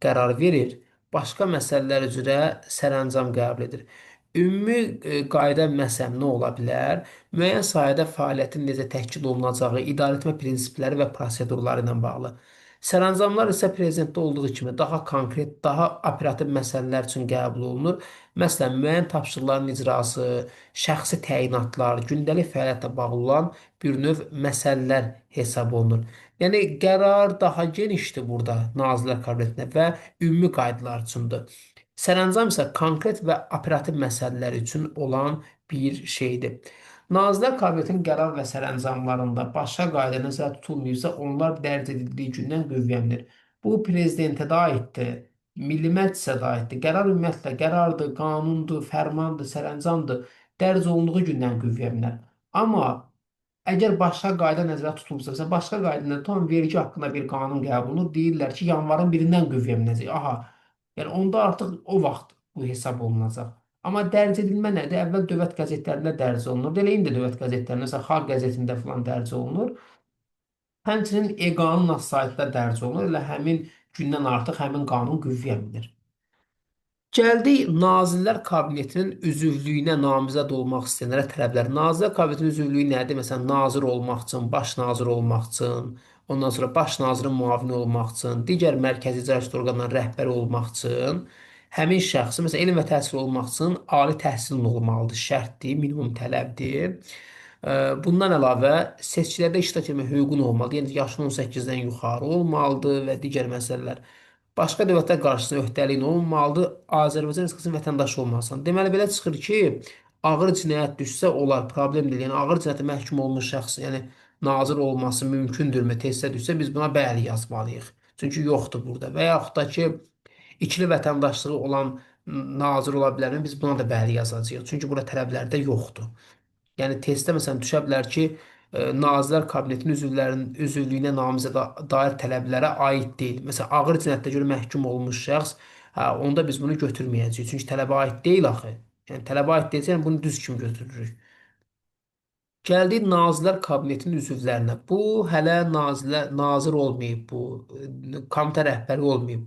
qərar verir. Başqa məsələlər üzrə sərəncam qəbul edir. Ümumi qayda məsələn nə ola bilər? Müəyyən sahədə fəaliyyətin necə təşkil olunacağı, idarəetmə prinsipləri və prosedurları ilə bağlı. Sərəncamlar isə prezidentdə olduğu kimi daha konkret, daha operativ məsələlər üçün qəbul olunur. Məsələn, müəyyən tapşırıqların icrası, şəxsi təyinatlar, gündəlik fəaliyyətlə bağlı olan bir növ məsələlər hesab olunur. Yəni qərar daha genişdir burada Nazirlər Kabinetində və ümumi qaydalar üçündür. Sərəncam isə konkret və operativ məsələlər üçün olan bir şeydir. Nazirlər Kabinetinin qərar və sərəncamlarında başqa qayda nəzərdə tutulmayıbsa, onlar dərc edildiyi gündən qüvvəyə. Bu prezidentə də aiddir, Milli Məclisə də aiddir. Qərar ümumiyyətlə qərardır, qanundur, fərmandır, sərəncamdır. Dərc olunduğu gündən qüvvəyə minər. Amma əgər başqa qayda nəzərdə tutulubsa, məsələn, başqa qaydada tam vergi haqqında bir qanun qəbul olunur, deyirlər ki, yanvarın 1-dən qüvvəyə minəcək. Aha, yəni onda artıq o vaxt bu hesab olunacaq. Amma dərc edilmə nədir? Əvvəl dövlət qəzetlərində dərc olunurdu. Elə indi dövlət qəzetlərində, məsələn, Xalq qəzetində falan dərc olunur. Həmçinin e-qanun saytda dərc olunur. Elə həmin gündən artıq həmin qanun qüvvəyə minir. Gəldik Nazirlər Kabinetinin üzvlüyünə namizəd olmaq istəyənlərə tələblər. Nazirlər Kabinetinin üzvlüyü nədir? Məsələn, nazir olmaq üçün, baş nazir olmaq üçün, ondan sonra baş nazirin müavini olmaq üçün, digər mərkəzi icraçı orqanların rəhbəri olmaq üçün həmin şəxsi, məsələn, elm və təhsil olmaq üçün ali təhsilin olmalıdır, şərtdir, minimum tələbdir. Bundan əlavə seçkilərdə iştirak etmə hüququn olmalıdır. Yəni yaşın 18-dən yuxarı olmalıdır və digər məsələlər. Başqa dövlətlər qarşısında öhdəliyin olmalıdır. Azərbaycan Respublikasının vətəndaşı olmalısan. Deməli belə çıxır ki, ağır cinayət düşsə olar, problem deyil. Yəni ağır cinayətə məhkum olmuş şəxs, yəni nazir olması mümkündürmü? Tezdə düşsə biz buna bəli yazmalıyıq. Çünki yoxdur burada. Və yaxud da ki, ikili vətəndaşlığı olan nazir ola bilərmi? Biz buna da bəli yazacağıq. Çünki burada tələblərdə yoxdur. Yəni testdə məsələn düşə bilər ki, Nazirlər Kabinetinin üzvlərinin üzvlüyünə namizədə dair tələblərə aid deyil. Məsələn, ağır cinayətə görə məhkum olmuş şəxs, hə, onda biz bunu götürməyəcəyik. Çünki tələbə aid deyil axı. Yəni tələbə aid deyilsə, yəni bunu düz kimi götürürük. Gəldik Nazirlər Kabinetinin üzvlərinə. Bu hələ nazir olmayıb, bu komitə rəhbəri olmayıb.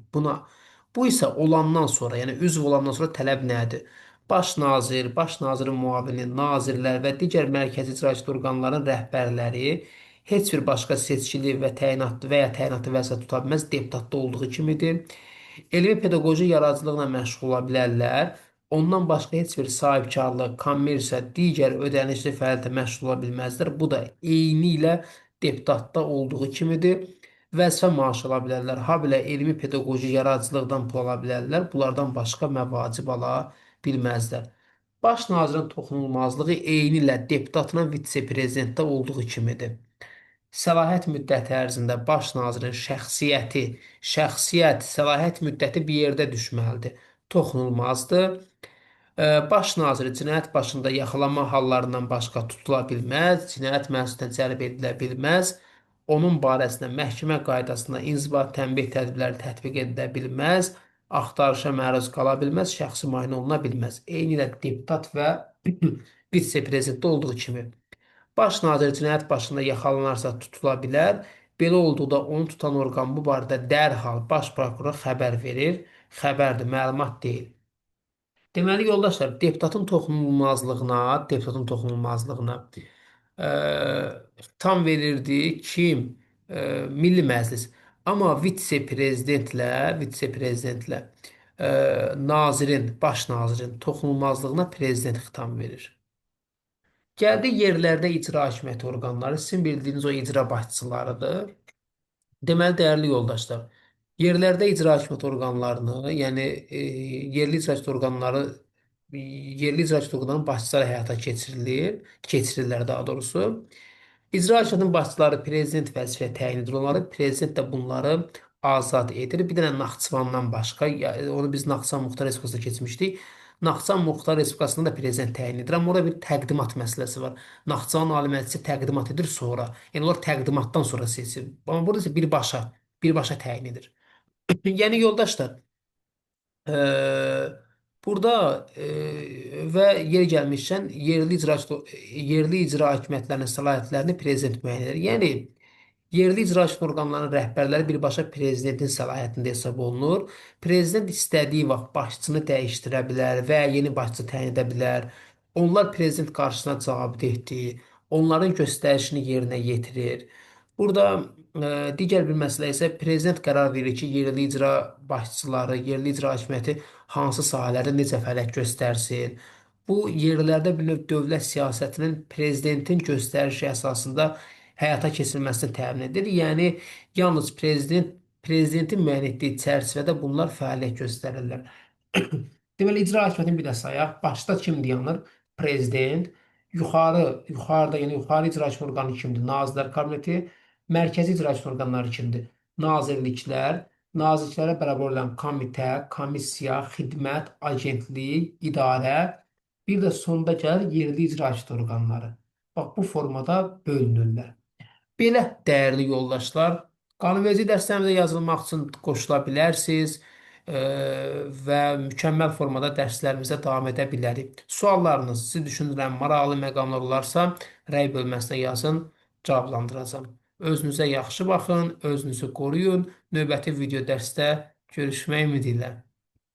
Bu isə olandan sonra, yəni üzv olandan sonra tələb nədir? Baş nazir, baş nazirin müavini, nazirlər və digər mərkəzi icraçı orqanların rəhbərləri heç bir başqa seçkili və təyinatlı və ya təyinatlı vəzifə tuta bilməz, deputatda olduğu kimidir. Elmi pedaqoji yaradıcılıqla məşğul ola bilərlər. Ondan başqa heç bir sahibkarlıq, kommersiya, digər ödənişli fəaliyyətə məşğul ola bilməzlər. Bu da eyni ilə deputatda olduğu kimidir. Vəzifə maaşı ala bilərlər, habelə elmi pedaqoji yaradıcılıqdan pul ala bilərlər, bunlardan başqa məvacib ala bilməzlər. Baş nazirin toxunulmazlığı eynilə deputatla vitse-prezidentdə olduğu kimidir. Səlahiyyət müddəti ərzində baş nazirin səlahiyyət müddəti bir yerdə düşməlidir. Toxunulmazdır. Baş naziri cinayət başında yaxalanma hallarından başqa tutula bilməz, cinayət məsuliyyətinə cəlb edilə bilməz, onun barəsində məhkəmə qaydasında inzibat tənbeh tədbirləri tətbiq edilə bilməz, axtarışa məruz qala bilməz, şəxsi müayinə oluna bilməz. Eynilə deputat və vitse-prezidentdə olduğu kimi. Baş nazir cinayət başında yaxalanarsa tutula bilər. Belə olduqda onu tutan orqan bu barədə dərhal baş prokurora xəbər verir. Xəbərdir, məlumat deyil. Deməli, yoldaşlar, deputatın toxunulmazlığına tam verirdi kim? Milli Məclis. Amma vitse-prezidentlə baş nazirin toxunulmazlığına prezident xitam verir. Gəldi yerlərdə icra hakimiyyəti orqanları, sizin bildiyiniz o icra başçılarıdır. Deməli, dəyərli yoldaşlar, yerlərdə icra hakimiyyəti orqanlarını, yəni yerli icra hakimiyyəti orqanları, yerli icra hakimiyyəti orqanlarının başçıları həyata keçirirlər daha doğrusu. İcra hakimiyyətinin başçıları prezident vəzifəyə təyin edir onları. Prezident də bunları azad edir. Bir dənə Naxçıvandan başqa, onu biz Naxçıvan Muxtar Respublikasında keçmişdik. Naxçıvan Muxtar Respublikasında da prezident təyin edir. Amma orada bir təqdimat məsələsi var. Naxçıvan Ali Məclisi təqdimat edir sonra. Yəni onlar təqdimatdan sonra seçir. Amma burada isə birbaşa təyin edir. Yəni yoldaşlar, burada və yeri gəlmişkən yerli icra hakimiyyətlərinin səlahiyyətlərini prezident müəyyən edir. Yəni yerli icra hakimiyyəti orqanlarının rəhbərləri birbaşa prezidentin səlahiyyətində hesab olunur. Prezident istədiyi vaxt başçını dəyişdirə bilər və ya yeni başçı təyin edə bilər. Onlar prezident qarşısına cavabdehdir. Onların göstərişini yerinə yetirir. Burada digər bir məsələ isə prezident qərar verir ki, yerli icra başçıları, yerli icra hakimiyyəti hansı sahələrdə necə fəaliyyət göstərsin. Bu yerlərdə bir növ dövlət siyasətinin prezidentin göstərişi əsasında həyata keçirilməsini təmin edir. Yəni yalnız prezidentin müəyyən etdiyi çərçivədə bunlar fəaliyyət göstərirlər. Deməli, icra hakimiyyətini bir də sayaq. Başda kim dayanır? Prezident. Yuxarıda, yəni yuxarı icra hakimiyyəti orqanı kimdir? Nazirlər Kabineti. Mərkəzi icra hakimiyyəti orqanları kimdir? Nazirliklər. Nazirliklərə bərabər olan komitə, komissiya, xidmət, agentlik, idarə. Bir də sonda gəlir yerli icra hakimiyyəti orqanları. Bax, bu formada bölünürlər. Belə dəyərli yoldaşlar, qanunverici dərslərimizə yazılmaq üçün qoşula bilərsiniz və mükəmməl formada dərslərimizə davam edə bilərik. Suallarınız, sizi düşünürəm, maraqlı məqamlar olarsa, rəy bölməsinə yazın, cavablandıracağam. Özünüzə yaxşı baxın, özünüzü qoruyun. Növbəti video dərsdə görüşmək ümidi ilə.